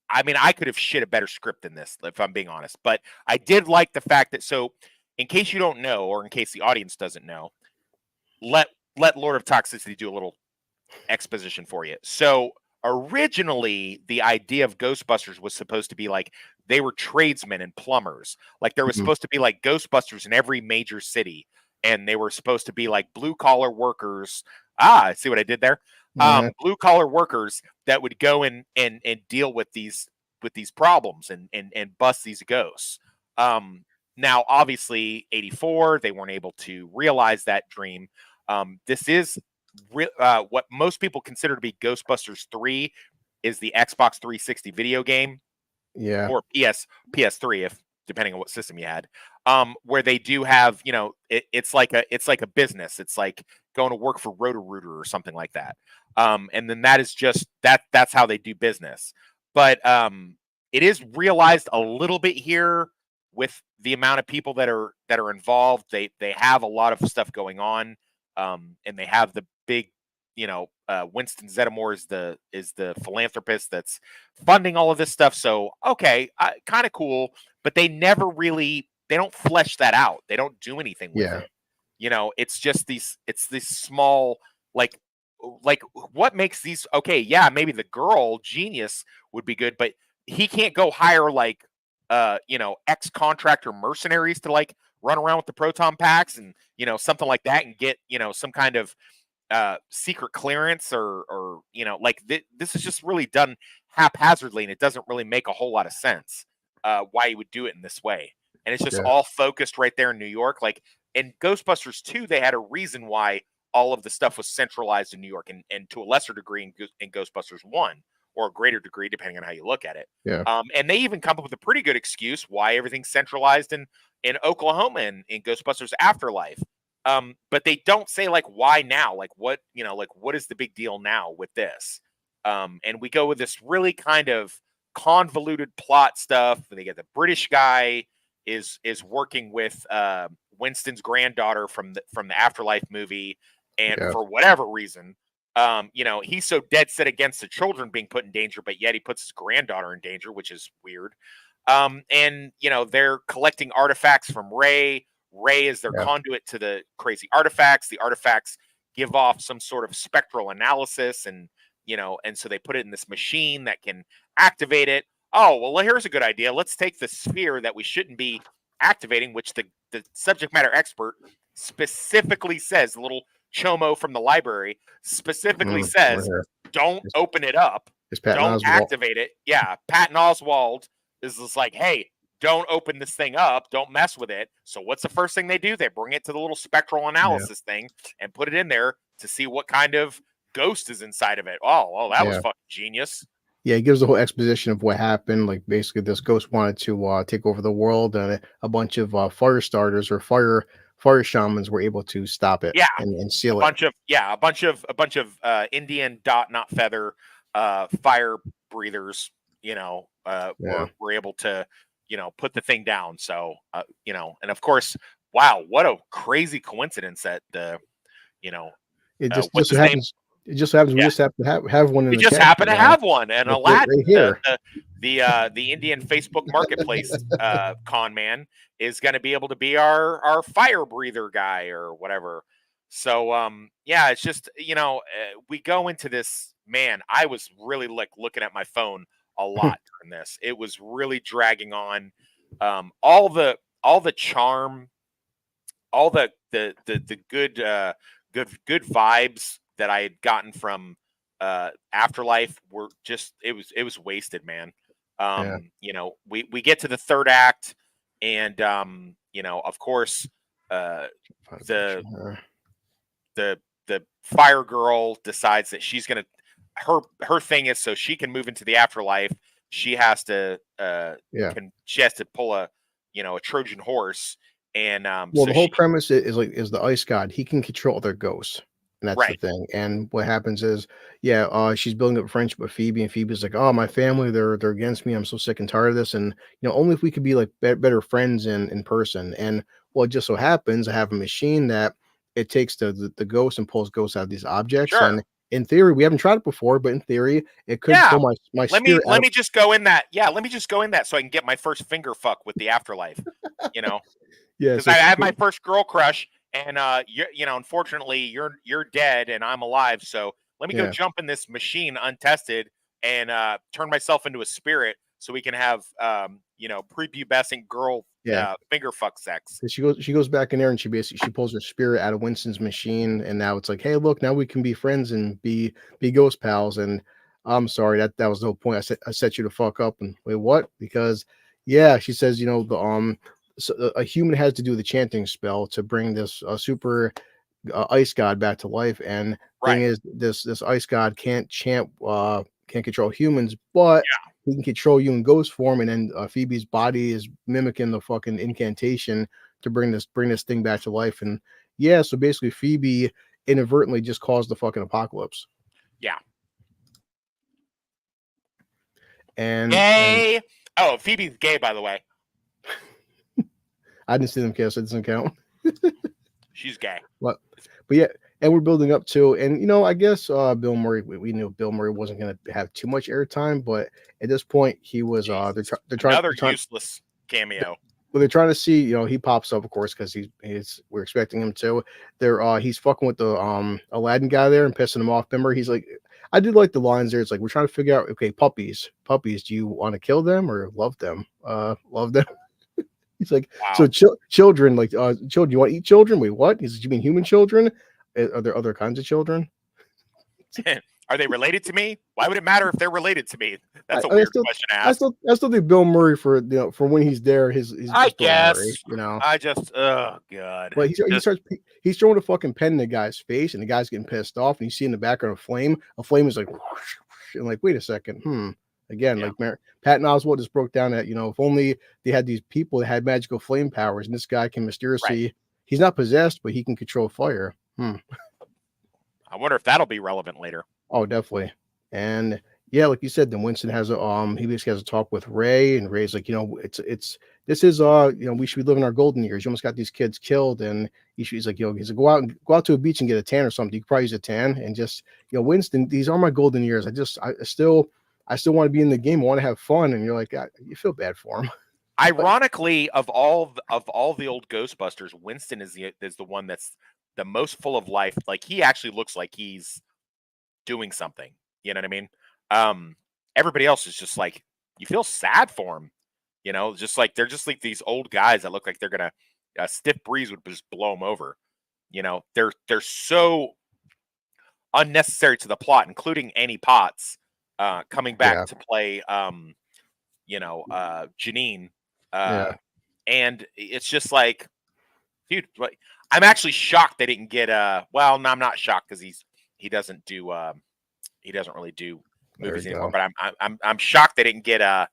I mean, I could have shit a better script than this, if I'm being honest. But I did like the fact that, so in case you don't know, or in case the audience doesn't know, let Lord of Toxicity do a little exposition for you. So originally, the idea of Ghostbusters was supposed to be like, they were tradesmen and plumbers. Like, there was supposed to be like Ghostbusters in every major city, and they were supposed to be like blue collar workers. See what I did there? Blue collar workers that would go and deal with these problems and bust these ghosts. Now, obviously, 84, they weren't able to realize that dream. This is what most people consider to be Ghostbusters 3 is the Xbox 360 video game, or PS3, if depending on what system you had. Where they do have, it's like a business. It's like going to work for Roto-Rooter or something like that. And then that is just that's how they do business. But it is realized a little bit here with the amount of people that are involved. They have a lot of stuff going on, and they have the big, Winston Zeddemore is the philanthropist that's funding all of this stuff. So okay, kind of cool, but they don't flesh that out. They don't do anything with it. It's just these small, like what makes these okay? Yeah, maybe the girl genius would be good, but he can't go hire like ex-contractor mercenaries to like run around with the proton packs and something like that, and get some kind of secret clearance, or this is just really done haphazardly, and it doesn't really make a whole lot of sense why you would do it in this way. And it's just all focused right there in New York. Like in Ghostbusters 2, they had a reason why all of the stuff was centralized in New York, and to a lesser degree in Ghostbusters 1, or a greater degree, depending on how you look at it. And they even come up with a pretty good excuse why everything's centralized in Oklahoma and in Ghostbusters Afterlife. But they don't say like why now, like what is the big deal now with this? And we go with this really kind of convoluted plot stuff. They get the British guy is working with Winston's granddaughter from the Afterlife movie, and for whatever reason, You know, he's so dead set against the children being put in danger, but yet he puts his granddaughter in danger, which is weird. And you know, they're collecting artifacts from Ray. Ray is their
Yeah.
conduit to the crazy artifacts. The artifacts give off some sort of spectral analysis, and you know, and so they put it in this machine that can activate it. Oh, well, here's a good idea. Let's take the sphere that we shouldn't be activating, which the subject matter expert specifically says, the little chomo from the library specifically
Right
says,
here.
don't open it up.
It's Patton
Don't
Oswalt.
activate it. Yeah, Patton Oswald is just like, hey, don't open this thing up. Don't mess with it. So what's the first thing they do? They bring it to the little spectral analysis thing and put it in there to see what kind of ghost is inside of it. Oh, well, that was
Yeah.
fucking genius.
Yeah, he gives the whole exposition of what happened. Like basically, this ghost wanted to take over the world, and a bunch of fire starters or fire shamans were able to stop it.
Yeah,
and seal
a bunch of Indian dot not feather fire breathers. You know, were able to put the thing down. So you know, and of course, wow, what a crazy coincidence that
It just
what's
so
his name?
happens. It just happens. We
Yeah.
just happen to have one. In
We
the
just
cast
happen to
right now.
have one, and
Like,
Aladdin,
right here.
the Indian Facebook Marketplace con man, is going to be able to be our fire breather guy or whatever. So yeah, it's just we go into this. Man, I was really like looking at my phone a lot during this. It was really dragging on. All the charm, all the good vibes that I had gotten from Afterlife were just it was wasted, man. You know, we get to the third act, and of course, the fire girl decides that she's gonna her thing is, so she can move into the afterlife, she has to pull a Trojan horse. And
well,
so
the whole premise is the ice god. He can control their ghosts, and that's
Right.
the thing. And what happens is, she's building up a friendship with Phoebe, and Phoebe's like, "Oh, my family, they're against me. I'm so sick and tired of this. And only if we could be like better friends in person." And well, it just so happens I have a machine that it takes the ghost and pulls ghosts out of these objects.
Sure.
And in theory, we haven't tried it before, but in theory, it could pull my spirit
let
out.
me just go in that. Yeah, let me just go in that so I can get my first finger fuck with the afterlife.
Yeah,
because I had my first girl crush, and unfortunately, you're dead and I'm alive. So let me go jump in this machine untested and turn myself into a spirit so we can have prepubescent girl finger fuck sex.
She goes back in there and she pulls her spirit out of Winston's machine, and now it's like, hey, look, now we can be friends and be ghost pals. And I'm sorry, that was the whole point. I set you to fuck up. And wait, what? Because she says, so a human has to do the chanting spell to bring this super ice god back to life. And thing is, this ice god can't control humans, but he can control you in ghost form. And then Phoebe's body is mimicking the fucking incantation to bring this thing back to life. And so basically Phoebe inadvertently just caused the fucking apocalypse.
Yeah.
And
gay. Oh, Phoebe's gay, by the way.
I didn't see them kiss. It doesn't count.
She's gay.
But yeah, and we're building up to, and I guess Bill Murray. We knew Bill Murray wasn't going to have too much airtime, but at this point, he was. They're trying
another useless cameo.
Well, they're trying to see. He pops up, of course, because we're expecting him to. He's fucking with the Aladdin guy there and pissing him off. Remember, he's like, I did like the lines there. It's like, we're trying to figure out, okay, puppies. Do you want to kill them or love them? Love them. He's like, wow. So children, like children, you want to eat children? Wait, what? He says, you mean human children? Are there other kinds of children?
Are they related to me? Why would it matter if they're related to me? That's a weird question to ask.
I still think Bill Murray for when he's there, his
I guess
Murray,
I just oh god.
But he's throwing a fucking pen in the guy's face, and the guy's getting pissed off, and you see in the background a flame. A flame is like, whoosh, and like, wait a second, Again, like Patton Oswalt just broke down that, if only they had these people that had magical flame powers, and this guy can mysteriously, he's not possessed, but he can control fire.
I wonder if that'll be relevant later.
Oh, definitely. And Yeah, like you said, then Winston has a he basically has a talk with Ray, and Ray's like, it's this is we should be living our golden years. You almost got these kids killed, and he's like, he's like, go out to a beach and get a tan or something. You could probably use a tan, and just Winston, these are my golden years. I still want to be in the game. I want to have fun, and you're like, you feel bad for him.
Ironically, of all the old Ghostbusters, Winston is the one that's the most full of life. Like, he actually looks like he's doing something. You know what I mean? Everybody else is just like, you feel sad for him. Just like they're just like these old guys that look like they're gonna a stiff breeze would just blow them over. They're so unnecessary to the plot, including Annie Potts coming back to play Janine. And it's just like, dude, I'm actually shocked they didn't get well, no, I'm not shocked because he doesn't really do movies anymore. But I'm shocked they didn't get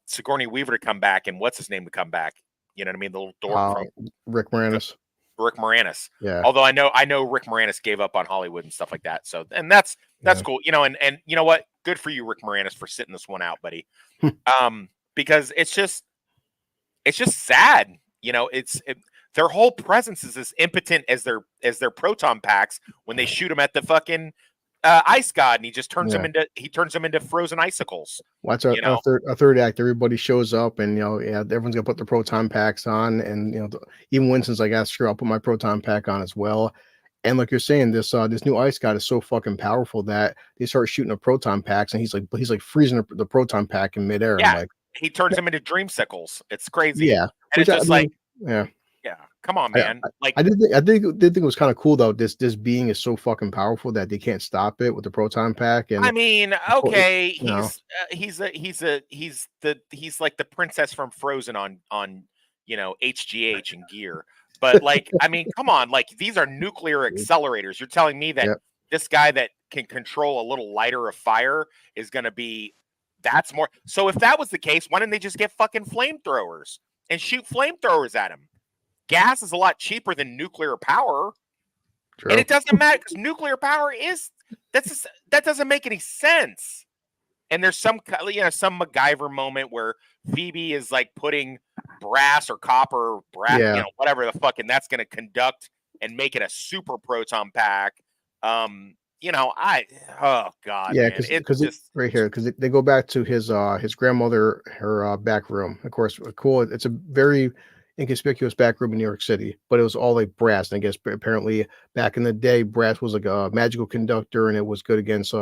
Sigourney Weaver to come back and what's his name to come back. You know what I mean? The little dork from
Rick Moranis.
Rick Moranis.
Yeah.
Although I know Rick Moranis gave up on Hollywood and stuff like that. So, and that's cool. And you know what? Good for you, Rick Moranis, for sitting this one out, buddy. Because it's just sad. Their whole presence is as impotent as their proton packs when they shoot them at the fucking ice god, and he just turns them into frozen icicles.
Well, that's our third act. Everybody shows up, and everyone's gonna put their proton packs on, and even Winston's like, sure, I'll put my proton pack on as well. And like you're saying, this new ice god is so fucking powerful that they start shooting up proton packs, and he's like freezing the proton pack in midair.
Yeah, he turns them into dreamsicles. It's crazy.
Yeah,
and it's just yeah. Come on, man.
I did think it was kind of cool though. This being is so fucking powerful that they can't stop it with the proton pack. And
I mean, okay, he's like the princess from Frozen on HGH and gear. But like, I mean, come on, like these are nuclear accelerators. You're telling me that this guy that can control a little lighter of fire is going to be that's more. So if that was the case, why didn't they just get fucking flamethrowers and shoot flamethrowers at him? Gas is a lot cheaper than nuclear power. True. And it doesn't matter because nuclear power that doesn't make any sense. And there's some MacGyver moment where Phoebe is like putting brass or copper, whatever the fuck, and that's going to conduct and make it a super proton pack. Oh god,
yeah, because it's right here because they go back to his grandmother, her back room. Of course, cool. It's a very inconspicuous back room in New York City, but it was all like brass. And I guess apparently back in the day, brass was like a magical conductor, and it was good against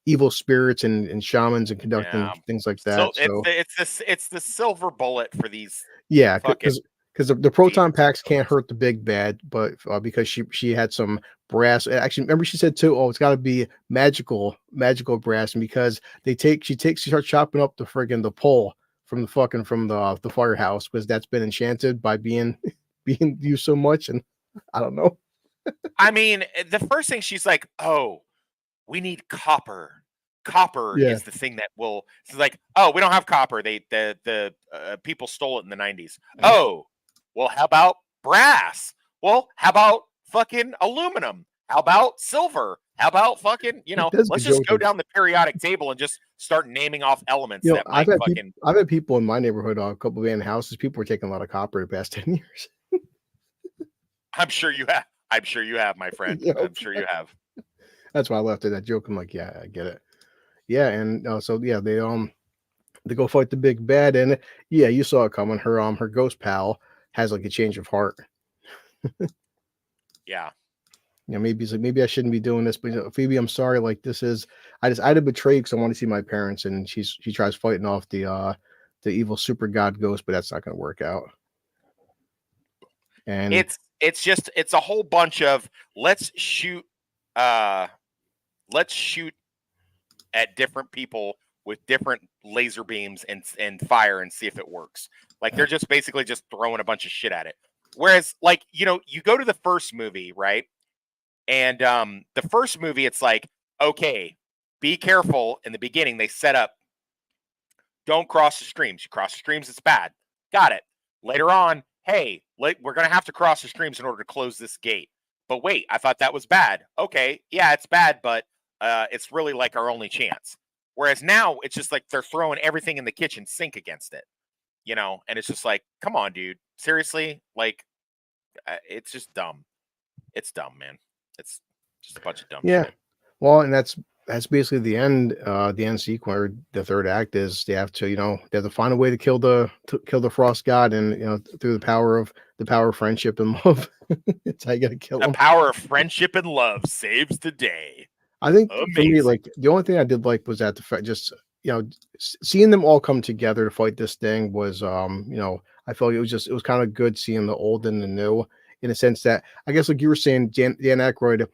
evil spirits and shamans and conducting things like that.
So it's the silver bullet for these.
Yeah, because the proton packs can't hurt the big bad, but because she had some brass. Actually, remember she said too, it's got to be magical brass, and because she starts chopping up the pole from the firehouse because that's been enchanted by being used so much, and I don't know.
I mean, the first thing she's like, "Oh, we need copper. Copper is the thing that will." She's like, "Oh, we don't have copper. The people stole it in the 90s. Oh, well, how about brass? Well, how about fucking aluminum? How about silver? How about fucking, let's just go down the periodic table and just start naming off elements that might
I've had people in my neighborhood, a couple of abandoned houses, people were taking a lot of copper the past 10 years.
I'm sure you have, my friend. I'm sure you have.
That's why I left it that joke. I'm like, yeah, I get it. Yeah, and they go fight the big bad, and yeah, you saw it coming. Her ghost pal has like a change of heart.
Yeah.
Maybe he's like, maybe I shouldn't be doing this, but Phoebe, I'm sorry. Like I had to betray because I want to see my parents, and she tries fighting off the evil super god ghost, but that's not going to work out. And
it's a whole bunch of let's shoot at different people with different laser beams and fire and see if it works. Like they're just basically just throwing a bunch of shit at it. Whereas like, you go to the first movie, right? And the first movie, it's like, okay, be careful. In the beginning, they set up, don't cross the streams. You cross the streams, it's bad. Got it. Later on, hey, we're going to have to cross the streams in order to close this gate. But wait, I thought that was bad. Okay, yeah, it's bad, but it's really like our only chance. Whereas now it's just like they're throwing everything in the kitchen sink against it, and it's just like, come on, dude, seriously, like, it's just dumb. It's dumb, man. It's just a bunch of dumb
Yeah.
shit.
Well, and that's basically the end sequence, or the third act is they have to, they have to find a way to kill the frost god, and through the power of friendship and love. It's how you gotta kill
The
him.
power of friendship and love saves the day.
I think for me,
Amazing.
like the only thing I did like was that the fact, just seeing them all come together to fight this thing was, I felt it was kind of good seeing the old and the new, in a sense that, I guess, like you were saying, Dan Aykroyd,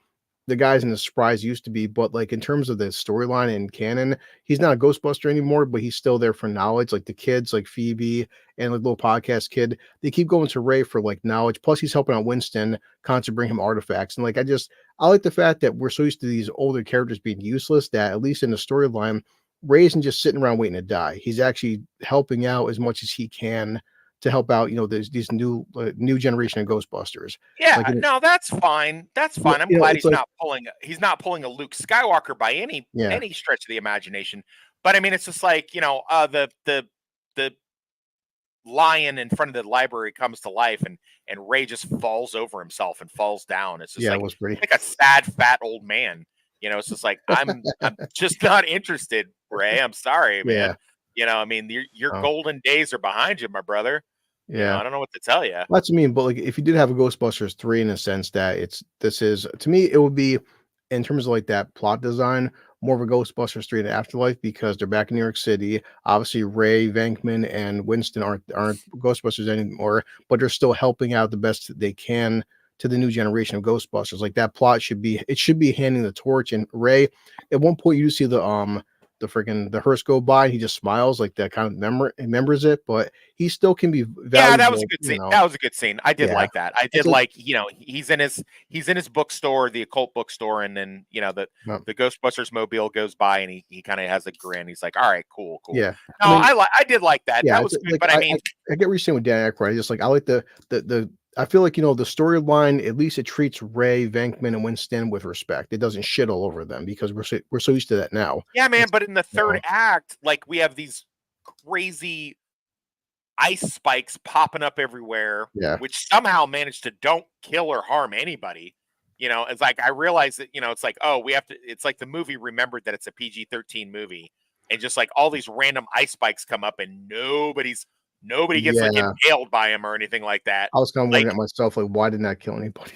the guys in the Surprise used to be, but like in terms of the storyline and canon, he's not a Ghostbuster anymore, but he's still there for knowledge. Like the kids, like Phoebe and like little podcast kid, they keep going to Ray for like knowledge. Plus, he's helping out Winston, constantly bring him artifacts. And like I like the fact that we're so used to these older characters being useless that at least in the storyline, Ray isn't just sitting around waiting to die. He's actually helping out as much as he can to help out, these new generation of Ghostbusters.
Yeah,
Like,
no, that's fine. That's fine. I'm glad
it's like,
he's not pulling a Luke Skywalker by any
yeah,
stretch of the imagination. But I mean, it's just like, the lion in front of the library comes to life, and Ray just falls over himself and falls down. It's just
yeah,
like,
it was pretty.
like a sad fat old man. It's just like, I'm just not interested, Ray. I'm sorry, man. I mean, your
Oh.
golden days are behind you, my brother.
Yeah.
I don't know what to tell you.
That's what I mean, but like if you did have a Ghostbusters 3, in a sense that this is, to me, it would be, in terms of like that plot design, more of a Ghostbusters 3 in the afterlife, because they're back in New York City. Obviously, Ray, Venkman, and Winston aren't Ghostbusters anymore, but they're still helping out the best that they can to the new generation of Ghostbusters. Like that plot should be handing the torch. And Ray, at one point, you see the hearse go by, and he just smiles, like that kind of remembers it, but he still can be valuable.
Yeah, that was a good scene. That was a good scene. I did like that. I did like, he's in his bookstore, the occult bookstore, and then the Ghostbusters mobile goes by, and he kind of has a grin. He's like, all right, cool.
Yeah.
No, I did like that.
Yeah,
that was good,
like,
but I mean,
I get what you're saying with Dan Aykroyd. I just like, I like the I feel like, the storyline, at least it treats Ray, Venkman, and Winston with respect. It doesn't shit all over them, because we're so used to that now.
yeah, man. But in the third act, like, we have these crazy ice spikes popping up everywhere, which somehow managed to don't kill or harm anybody. It's like, I realize that, it's like, oh, we have to, it's like the movie remembered that it's a PG-13 movie, and just like all these random ice spikes come up, and nobody gets like impaled by him or anything like that.
I was kind of wondering at myself, like, why didn't that kill anybody?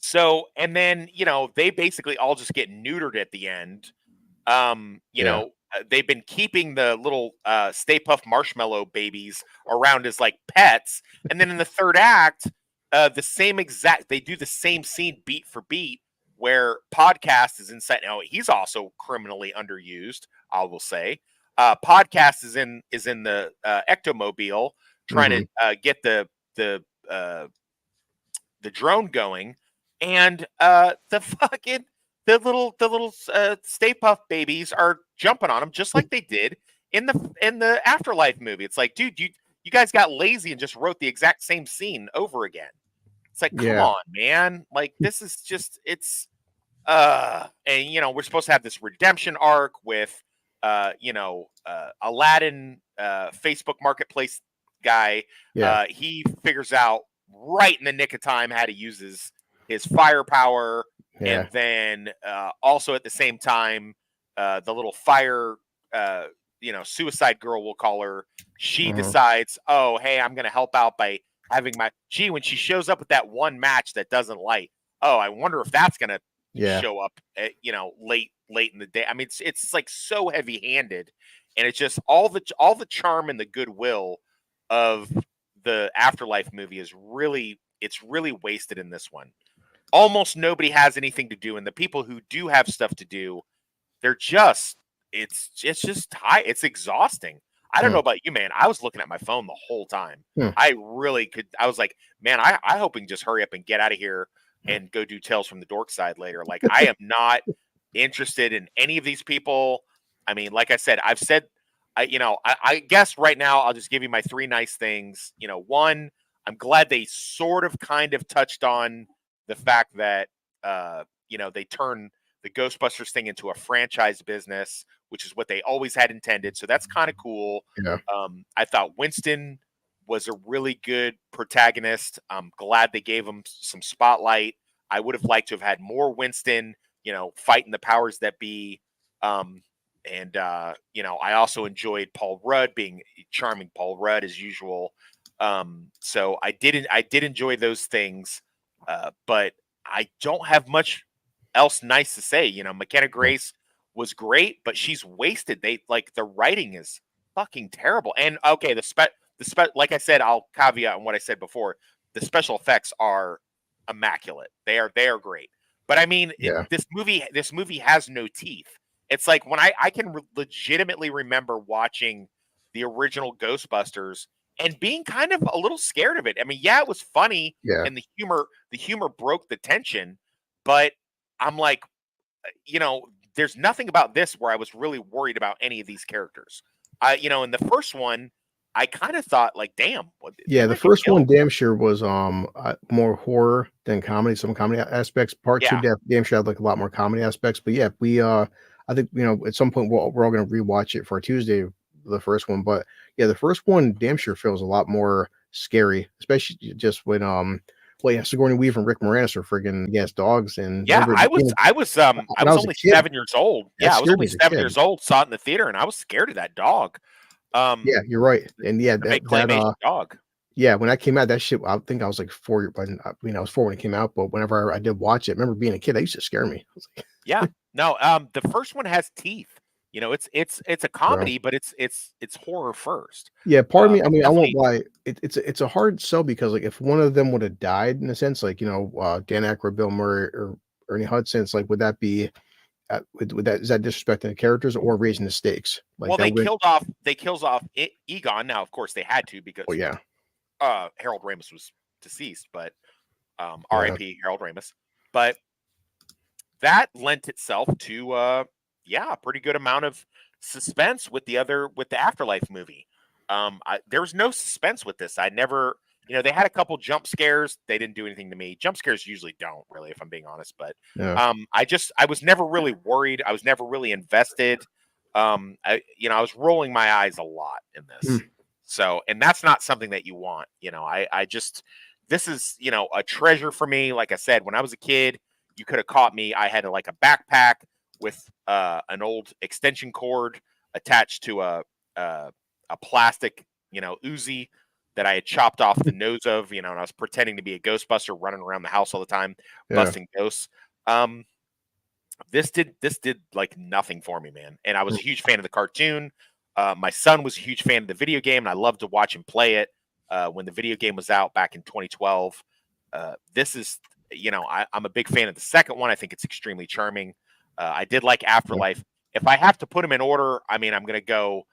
So, and then, they basically all just get neutered at the end. They've been keeping the little Stay Puft Marshmallow babies around as like pets. And then in the third act, they do the same scene beat for beat, where Podcast is inside. Now, he's also criminally underused, I will say. Podcast is in the ectomobile trying to get the drone going, and the little Stay Puft babies are jumping on him just like they did in the Afterlife movie. It's like, dude, you guys got lazy and just wrote the exact same scene over again. It's like, come on, man. Like, this is just, it's and we're supposed to have this redemption arc with Aladdin, Facebook Marketplace guy. He figures out right in the nick of time how to use his firepower. And then also at the same time, the little fire, suicide girl, we'll call her, she decides, oh, hey, I'm going to help out by having when she shows up with that one match that doesn't light. Oh, I wonder if that's going to show up at, late in the day. I mean, it's like so heavy handed, and it's just all the charm and the goodwill of the Afterlife movie is really wasted in this one. Almost nobody has anything to do, and the people who do have stuff to do, they're just it's just high. It's exhausting. I don't know about you, man. I was looking at my phone the whole time. I really could. I was like, man, I hope we can just hurry up and get out of here and go do Tales from the Dork Side later. Like, I am not interested in any of these people. I mean, like I said, I guess right now I'll just give you my three nice things. One, I'm glad they sort of kind of touched on the fact that, they turn the Ghostbusters thing into a franchise business, which is what they always had intended. So that's kind of cool.
Yeah.
I thought Winston was a really good protagonist. I'm glad they gave him some spotlight. I would have liked to have had more Winston, fighting the powers that be. I also enjoyed Paul Rudd being charming Paul Rudd as usual. So I did enjoy those things, but I don't have much else nice to say. McKenna Grace was great, but she's wasted. The writing is fucking terrible. And okay, like I said, I'll caveat on what I said before. The special effects are immaculate. They are great. But I mean, this movie has no teeth. It's like when I can legitimately remember watching the original Ghostbusters and being kind of a little scared of it. I mean, yeah, it was funny and the humor broke the tension, but I'm like, there's nothing about this where I was really worried about any of these characters. In the first one, I kind of thought like, damn.
The first one damn sure was more horror than comedy. Some comedy aspects. Part two damn sure had like a lot more comedy aspects. But yeah, we I think at some point we're all going to rewatch it for Tuesday, the first one. But yeah, the first one damn sure feels a lot more scary, especially just when Sigourney Weaver and Rick Moranis are friggin' dogs. And
I was only 7 years old. I was only 7 years old. Saw it in the theater, and I was scared of that dog.
Yeah, you're right. And that
dog.
Yeah, when that came out, that shit, I think I was like 4, but I was 4 when it came out. But whenever I did watch it, I remember being a kid, that used to scare me. I was like,
yeah, no, the first one has teeth. It's a comedy, but it's horror first.
Yeah, part of me, I mean, I won't lie. It's a hard sell because like if one of them would have died in a sense, like Dan Aykroyd, Bill Murray, or Ernie Hudson, it's like would that be is that disrespecting the characters or raising the stakes? Like,
they killed off Egon. Now, of course, they had to because Harold Ramis was deceased, but R.I.P. Harold Ramis. But that lent itself to a pretty good amount of suspense with the Afterlife movie. There was no suspense with this. I never, they had a couple jump scares. They didn't do anything to me. Jump scares usually don't really, if I'm being honest. But I was never really worried. I was never really invested. I was rolling my eyes a lot in this. So, and that's not something that you want. This is, a treasure for me. Like I said, when I was a kid, you could have caught me. I had a backpack with an old extension cord attached to a plastic, Uzi that I had chopped off the nose of, and I was pretending to be a Ghostbuster running around the house all the time, busting ghosts. This did like nothing for me, man. And I was a huge fan of the cartoon. My son was a huge fan of the video game, and I loved to watch him play it when the video game was out back in 2012. This is, I'm a big fan of the second one. I think it's extremely charming. I did like Afterlife. If I have to put them in order, I mean, I'm going to go,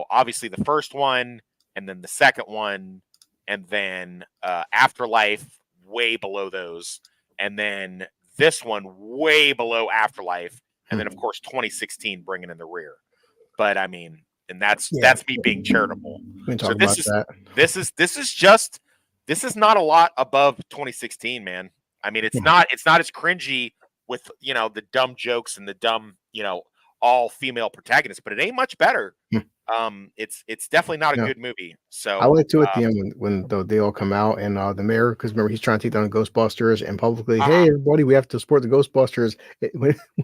obviously the first one, and then the second one, and then Afterlife way below those, and then this one way below Afterlife, and then of course 2016 bringing in the rear. But I mean, and that's me being charitable. So this is not a lot above 2016. Man. I mean, it's not as cringy with the dumb jokes and the dumb all female protagonists, but it ain't much better. It's definitely not a good movie. So
I went to at the end when they all come out and the mayor, because remember he's trying to take down the Ghostbusters and publicly, hey everybody, we have to support the Ghostbusters.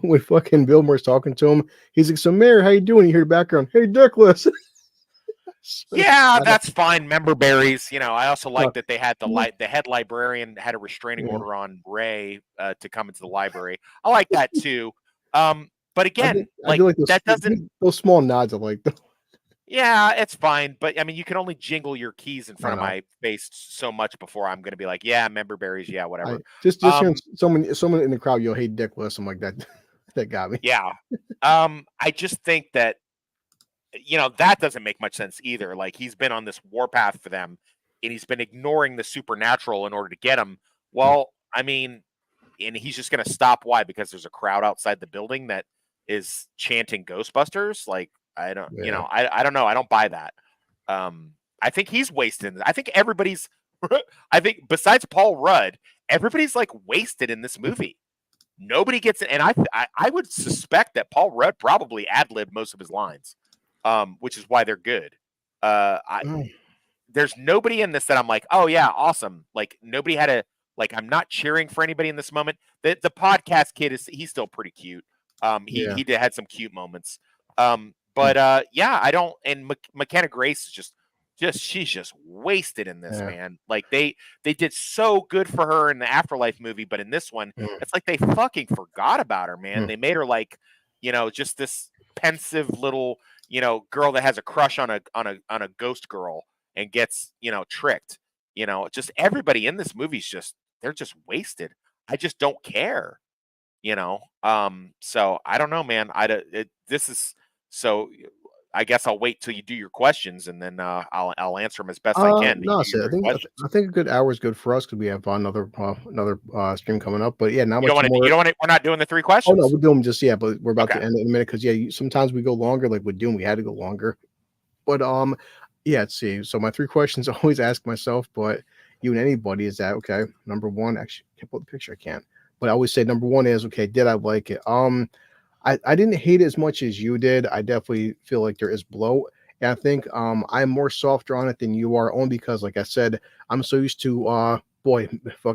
When fucking Bill Murray's talking to him, he's like, "So mayor, how you doing?" You hear the background, "Hey Dickless."
Yeah, that's fine. Member berries. I also like that they had the head librarian had a restraining order on Ray to come into the library. I like that too. But again, I like that doesn't
those small nods I like though.
Yeah, it's fine. But I mean, you can only jingle your keys in front of my face so much before I'm going to be like, yeah, member berries. Yeah, whatever.
Just hearing someone in the crowd yell, "Hey Dickless," I'm like that got me.
Yeah. I just think that, that doesn't make much sense either. Like he's been on this warpath for them and he's been ignoring the supernatural in order to get him. Well, I mean, and he's just going to stop. Why? Because there's a crowd outside the building that is chanting Ghostbusters. Like, I don't, I don't know. I don't buy that. I think he's wasted. I think everybody's, I think besides Paul Rudd, everybody's like wasted in this movie. Nobody gets it, and I would suspect that Paul Rudd probably ad-libbed most of his lines, which is why they're good. There's nobody in this that I'm like, oh yeah, awesome. Like nobody had a like. I'm not cheering for anybody in this moment. The podcast kid he's still pretty cute. He had some cute moments. Yeah, I don't. And McKenna Grace is just she's just wasted in this, man. Like they did so good for her in the Afterlife movie, but in this one, it's like they fucking forgot about her, man. They made her like, just this pensive little, girl that has a crush on a ghost girl and gets, tricked. Just everybody in this movie's they're just wasted. I just don't care. So I don't know, man. I guess I'll wait till you do your questions and then I'll answer them as best I can.
No, I think a good hour is good for us because we have another stream coming up. But yeah, not much more.
You don't want it. We're not doing the 3
Oh
questions.
no, we're doing just but we're about to end it in a minute because sometimes we go longer. Like with Doom, we had to go longer. But let's see. So my 3 questions I always ask myself, but you and anybody is that okay? Number one, actually, I can't pull the picture. I can't. But I always say number one is okay. Did I like it? I didn't hate it as much as you did. I definitely feel like there is bloat. And I think I'm more softer on it than you are, only because, like I said, I'm so used to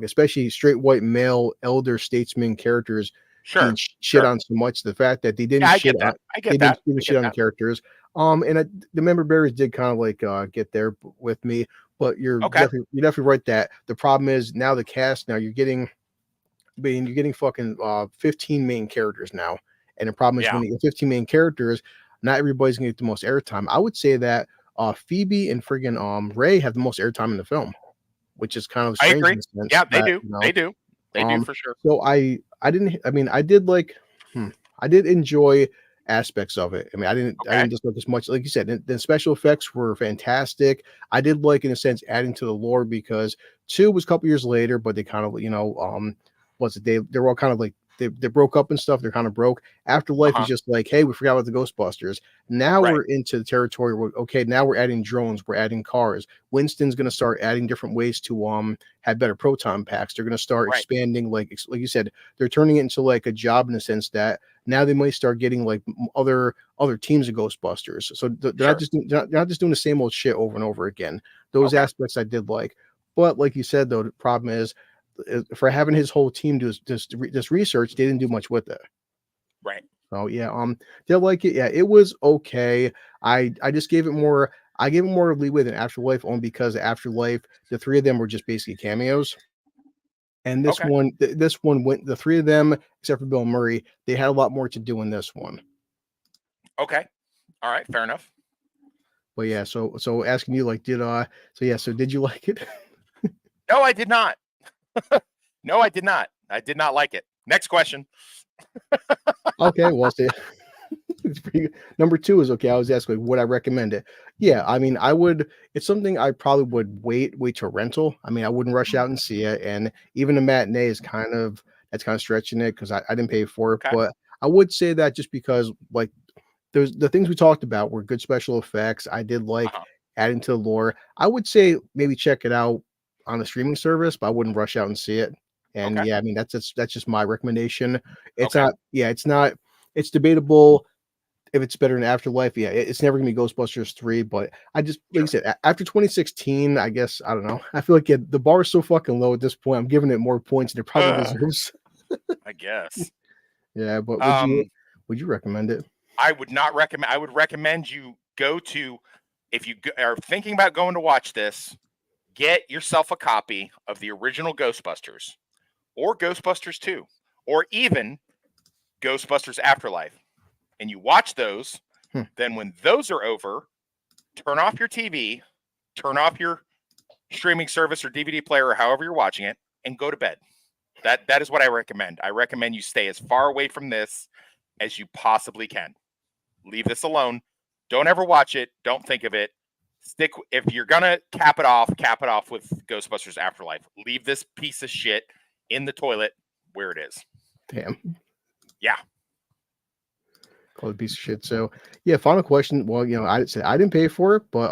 especially straight white male elder statesman characters being shit on so much. The fact that they didn't shit on the characters. And the member bearers did kind of like get there with me, but you're definitely right that the problem is now the cast, now you're getting fucking 15 main characters now. And the problem is when you get 15 main characters, not everybody's gonna get the most airtime. I would say that Phoebe and friggin' Ray have the most airtime in the film, which is kind of strange.
I agree. Yeah, they do. They do. They do for sure.
So I did enjoy aspects of it. I mean, I didn't just look as much, like you said. The special effects were fantastic. I did like, in a sense, adding to the lore because 2 was a couple years later, but they kind of they were all kind of like they broke up and stuff. They're kind of broke. Afterlife is just like, hey, we forgot about the Ghostbusters. Now we're into the territory where now we're adding drones, we're adding cars. Winston's going to start adding different ways to have better proton packs. They're going to start expanding, like you said, they're turning it into like a job in the sense that now they might start getting like other teams of Ghostbusters. So they're not just doing the same old shit over and over again. Those aspects I did like, but like you said, though, the problem is, for having his whole team do this research, they didn't do much with it.
Right.
So did I like it? Yeah, it was okay. I just gave it more. I gave it more leeway than Afterlife, only because Afterlife, the 3 of them were just basically cameos. And this one went, the 3 of them, except for Bill Murray, they had a lot more to do in this one.
Okay. All right. Fair enough.
But yeah, so asking you, like, so did you like it?
No, I did not. No, I did not. I did not like it. Next question.
Okay, well, see, number 2 is okay. I was asking, would I recommend it? Yeah, I mean, I would. It's something I probably would wait to rental. I mean, I wouldn't rush out and see it, and even a matinee is kind of stretching it because I didn't pay for it. But I would say that just because, like, there's the things we talked about were good special effects. I did like adding to the lore. I would say maybe check it out on a streaming service, but I wouldn't rush out and see it. And I mean, that's just my recommendation. It's not, it's debatable if it's better than Afterlife. Yeah, it's never gonna be Ghostbusters 3, but I just, like I said, after 2016, I guess, I don't know. I feel like the bar is so fucking low at this point. I'm giving it more points than it probably deserves.
I guess.
Yeah, but would you recommend it?
I would not recommend. I would recommend you go to, if you are thinking about going to watch this, get yourself a copy of the original Ghostbusters or Ghostbusters 2 or even Ghostbusters Afterlife. And you watch those. Then when those are over, turn off your TV, turn off your streaming service or DVD player or however you're watching it, and go to bed. That is what I recommend. I recommend you stay as far away from this as you possibly can. Leave this alone. Don't ever watch it. Don't think of it. If you're gonna cap it off with Ghostbusters Afterlife. Leave this piece of shit in the toilet where it is.
Damn.
Yeah.
Called a piece of shit. So yeah, final question. Well, I said I didn't pay for it, but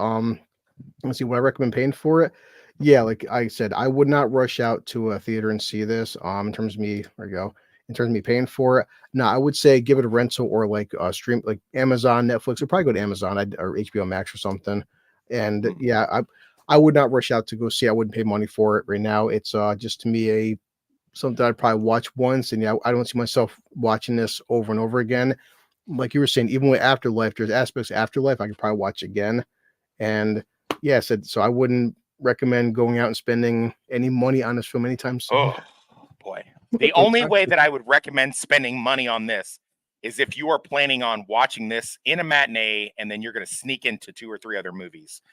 let's see what I recommend paying for it. Yeah, like I said, I would not rush out to a theater and see this. In terms of me, there you go. in terms of me paying for it. No, I would say give it a rental or like stream, like Amazon, Netflix, or probably go to Amazon or HBO Max or something. And yeah, I would not rush out to go see. I wouldn't pay money for it right now. It's just to me a something I'd probably watch once, and yeah, I don't see myself watching this over and over again. Like you were saying, even with Afterlife, there's aspects of Afterlife I could probably watch again. And yeah, so I wouldn't recommend going out and spending any money on this film anytime soon.
Oh boy. The only way that I would recommend spending money on this is if you are planning on watching this in a matinee and then you're going to sneak into 2 or 3 other movies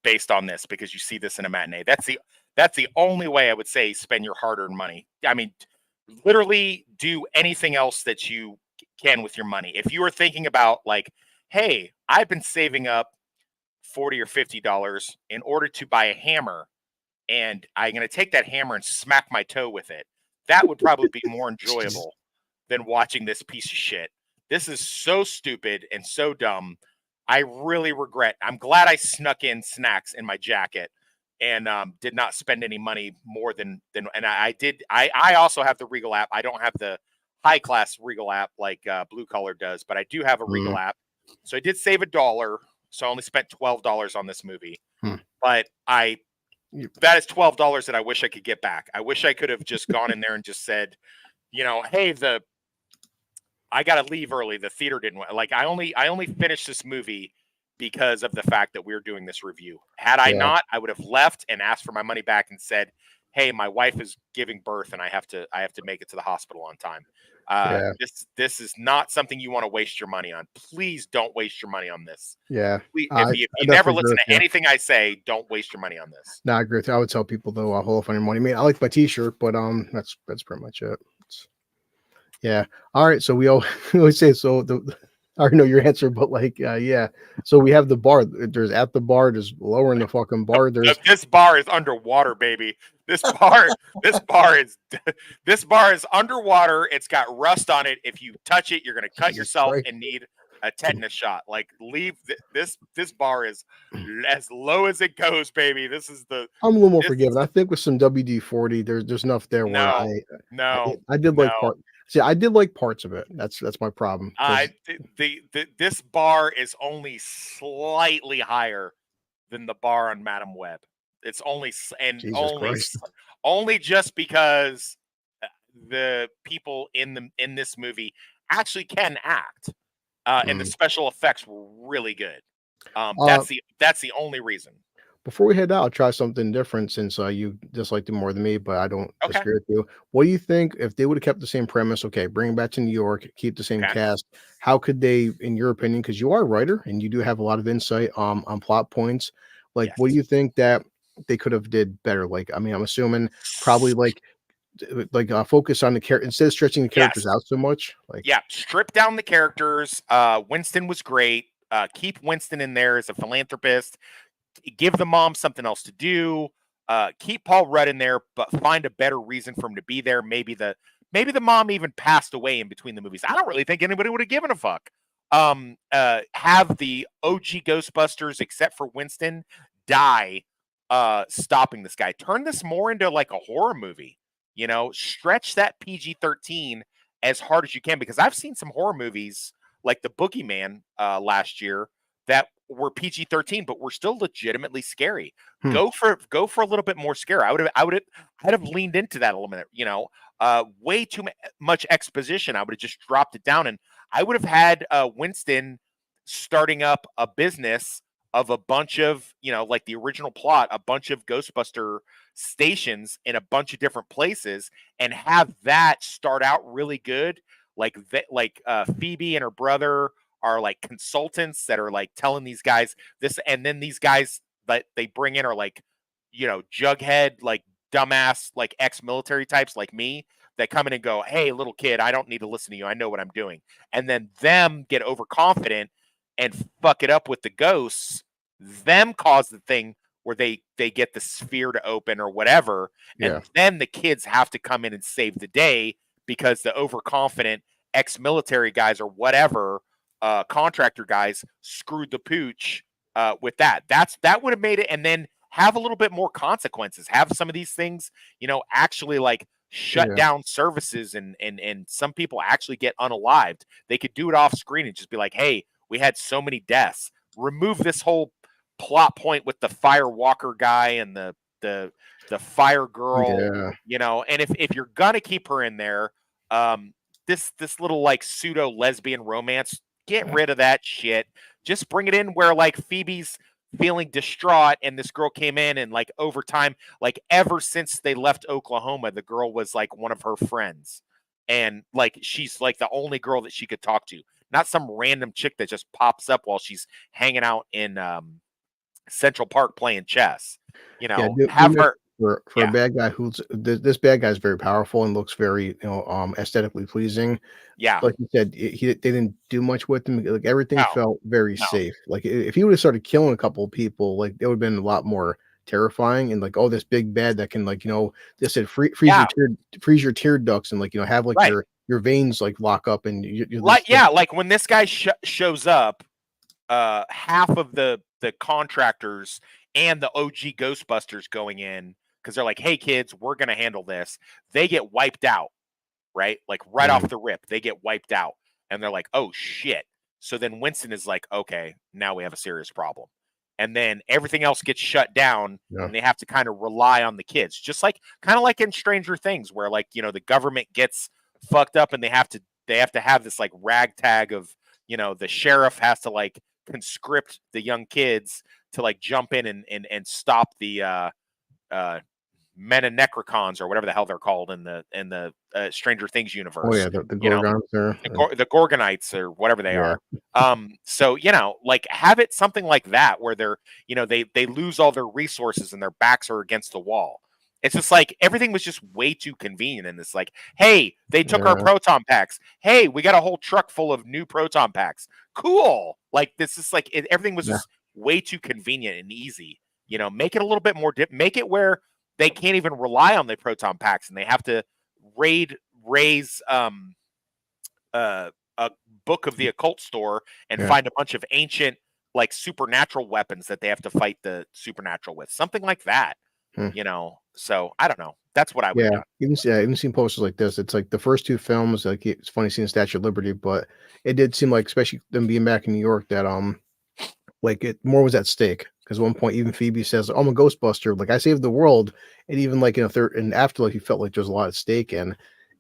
based on this because you see this in a matinee. That's the only way I would say spend your hard-earned money. I mean, literally do anything else that you can with your money. If you are thinking about like, hey, I've been saving up $40 or $50 in order to buy a hammer, and I'm going to take that hammer and smack my toe with it. That would probably be more enjoyable than watching this piece of shit. This is so stupid and so dumb. I really regret. I'm glad I snuck in snacks in my jacket and did not spend any money more than and I did. I also have the Regal app. I don't have the high class Regal app like Blue Collar does, but I do have a Regal app. So I did save $1. So I only spent $12 on this movie. But that is $12 that I wish I could get back. I wish I could have just gone in there and just said, you know, hey, I got to leave early. The theater didn't like. I only finished this movie because of the fact that we're doing this review. Had I not, I would have left and asked for my money back and said, hey, my wife is giving birth and I have to make it to the hospital on time. This is not something you want to waste your money on. Please don't waste your money on this.
Yeah.
If you never listen to anything I say, don't waste your money on this.
No, I agree with you. I would tell people though, I'll hold off on your money. I mean, I like my t-shirt, but that's pretty much it. Yeah. All right. So we always say so I already know your answer, but like yeah. So we have the bar. There's at the bar, there's lower in the fucking bar. There's
this bar is underwater, baby. This bar is underwater. It's got rust on it. If you touch it, you're gonna cut yourself and need a tetanus shot. Like leave this bar is as low as it goes, baby. This is
I'm a little more forgiving. I think with some WD-40, there's enough there where I did like part. See, I did like parts of it. That's my problem.
This bar is only slightly higher than the bar on Madam Web. It's only only just because the people in this movie actually can act, and the special effects were really good. That's the only reason.
Before we head out, I'll try something different since you disliked it more than me, but I don't disagree with you. What do you think if they would have kept the same premise? Okay, bring it back to New York, keep the same cast. How could they, in your opinion, because you are a writer and you do have a lot of insight on plot points, like what do you think that they could have did better? Like, I mean, I'm assuming probably like focus on the character instead of stretching the characters out so much. Like,
strip down the characters. Winston was great. Keep Winston in there as a philanthropist. Give the mom something else to do. Keep Paul Rudd in there, but find a better reason for him to be there. Maybe the mom even passed away in between the movies. I don't really think anybody would have given a fuck. Have the OG Ghostbusters, except for Winston, die stopping this guy. Turn this more into like a horror movie. You know, stretch that PG-13 as hard as you can, because I've seen some horror movies like The Boogeyman last year that were PG-13, but were still legitimately scary. Go for a little bit more scare. I'd have leaned into that element. You know, way too much exposition. I would have just dropped it down, and I would have had Winston starting up a business of a bunch of, you know, like the original plot, a bunch of Ghostbuster stations in a bunch of different places, and have that start out really good. Like Phoebe and her brother are like consultants that are like telling these guys this, and then these guys that they bring in are like, you know, jughead, like dumbass, like ex-military types like me that come in and go, hey, little kid, I don't need to listen to you. I know what I'm doing. And then them get overconfident and fuck it up with the ghosts, them cause the thing where they get the sphere to open or whatever. And then the kids have to come in and save the day because the overconfident ex-military guys or whatever, contractor guys screwed the pooch with that. That would have made it. And then have a little bit more consequences. Have some of these things, you know, actually like shut down services, and some people actually get unalived. They could do it off screen and just be like, hey, we had so many deaths. Remove this whole plot point with the firewalker guy and the fire girl, and if you're gonna keep her in there, this little like pseudo lesbian romance, get rid of that shit. Just bring it in where like Phoebe's feeling distraught and this girl came in, and like over time, like ever since they left Oklahoma, the girl was like one of her friends, and like she's like the only girl that she could talk to, not some random chick that just pops up while she's hanging out in Central Park playing chess. Have her
for a bad guy who's this bad guy is very powerful and looks very aesthetically pleasing.
Yeah,
like you said, they didn't do much with him. Like everything felt very safe. Like if he would have started killing a couple of people, like it would have been a lot more terrifying. And like, oh, this big bad that can like they said freeze your tear ducts and like have like your veins like lock up and you're
like when this guy shows up, half of the contractors and the OG Ghostbusters going in, because they're like, hey kids, we're gonna handle this, they get wiped out, right? Like off the rip, they get wiped out, and they're like, oh shit. So then Winston is like, okay, now we have a serious problem, and then everything else gets shut down, and they have to kind of rely on the kids, just like kind of like in Stranger Things, where like the government gets fucked up and they have to have this like ragtag of the sheriff has to like conscript the young kids to like jump in and stop the Menonecrons or whatever the hell they're called in the Stranger Things universe.
Oh yeah, the Gorgons
the Gorgonites or whatever they are. So like have it something like that where they're they lose all their resources and their backs are against the wall. It's just like everything was just way too convenient in this. Like, hey, they took our proton packs. Hey, we got a whole truck full of new proton packs. Cool. Like this is like everything was just way too convenient and easy. Make it a little bit more make it where they can't even rely on the proton packs and they have to raise a book of the occult store and find a bunch of ancient like supernatural weapons that they have to fight the supernatural with. Something like that. So I don't know. That's what I would do.
Even seen posters like this. It's like the first two films, like it's funny seeing Statue of Liberty, but it did seem like, especially them being back in New York, that like it more was at stake. Because at one point even Phoebe says, oh, I'm a Ghostbuster, like I saved the world. And even like in Afterlife, you felt like there's a lot at stake. And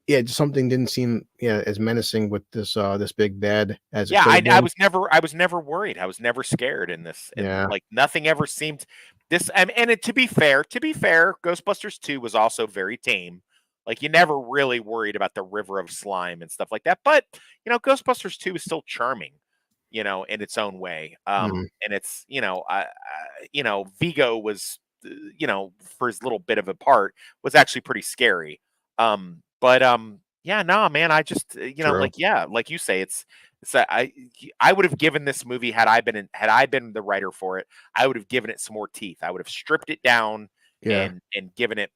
just something didn't seem as menacing with this this big bad as
I was never worried. I was never scared in this. And like nothing ever seemed this. And to be fair, Ghostbusters 2 was also very tame. Like you never really worried about the river of slime and stuff like that. But Ghostbusters 2 is still charming, in its own way. And it's Vigo was for his little bit of a part was actually pretty scary. But man, I just like you say, it's I would have given this movie had I been the writer for it, I would have given it some more teeth. I would have stripped it down and given it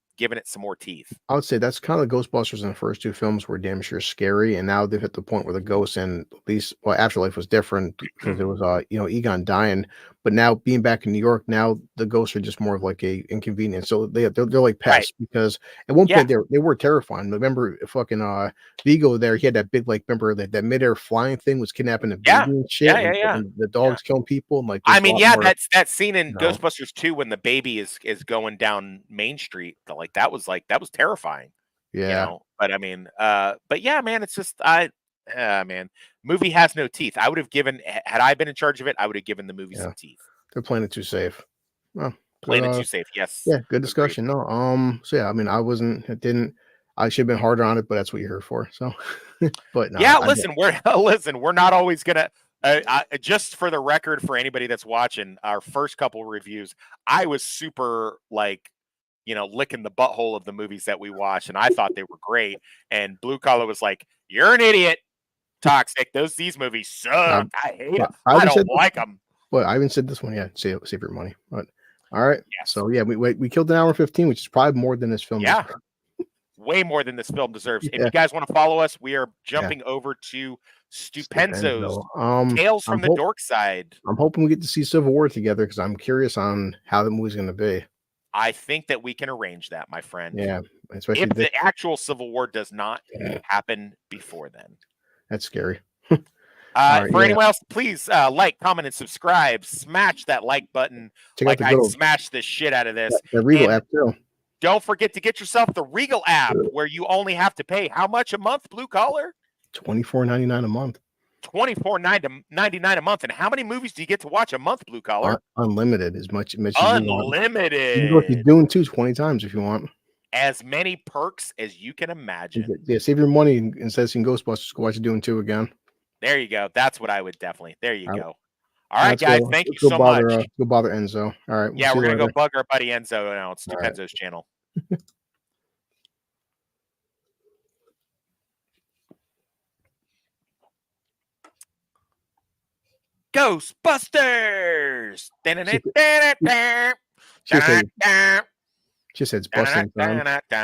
some more teeth.
I would say that's kind of the Ghostbusters in the first two films were damn sure scary, and now they've hit the point where the ghosts and at least Afterlife was different because it was Egon dying, but now being back in New York, now the ghosts are just more of like a inconvenience. So they're like pests because at one point they were terrifying. Remember fucking Vigo there, he had that big like remember that midair flying thing was kidnapping the baby and shit. And the dogs killing people and like
I mean that scene in Ghostbusters 2 when the baby is going down Main Street, like that was terrifying. But I mean but yeah, man, it's just man, movie has no teeth. I would have given, had I been in charge of it, I would have given the movie some teeth.
They're playing it too safe. Well,
playing it too safe. Yes.
Yeah. Good discussion. No. So yeah, I mean, I should have been harder on it, but that's what you're here for. So, but no,
we're not always gonna. Just for the record, for anybody that's watching our first couple reviews, I was super like, licking the butthole of the movies that we watched, and I thought they were great. And Blue Collar was like, "You're an idiot, toxic. These movies suck. I hate them. I don't like them."
Well, I haven't said this one yet. Save your money. But all right. Yes. So yeah, we killed an hour and 15, which is probably more than this film.
Yeah. Way more than this film deserves. If you guys want to follow us, we are jumping over to Stupenzo's Tales from the Dork Side.
I'm hoping we get to see Civil War together because I'm curious on how the movie's going to be.
I think that we can arrange that, my friend.
Yeah, especially
if the actual Civil War does not happen before then.
that's scary. All right,
For
yeah.
anyone else, please like, comment, and subscribe. Smash that like button.
Check out
Like
the
I
good old
smashed the shit out of this.
the Regal
And
app too.
don't forget to get yourself the Regal app, where you only have to pay how much a month, Blue Collar?
$24.99 a month.
$24.99 a month. And how many movies do you get to watch a month, Blue Collar?
Unlimited, as much as you want.
Unlimited.
You can go to Dune 2 20 times if you want.
As many perks as you can imagine.
Yeah, save your money instead of seeing Ghostbusters. Go watch Dune 2 again.
There you go. That's what I would definitely. There you
All
go. All right,
let's
guys.
go-
Thank you
let's go
so
bother,
much.
Go bother Enzo. All right.
Yeah,
see
we're
you
going to go
later.
bug our buddy Enzo now. It's
All right.
Stupenzo's channel. Ghostbusters!
She said it's busting time.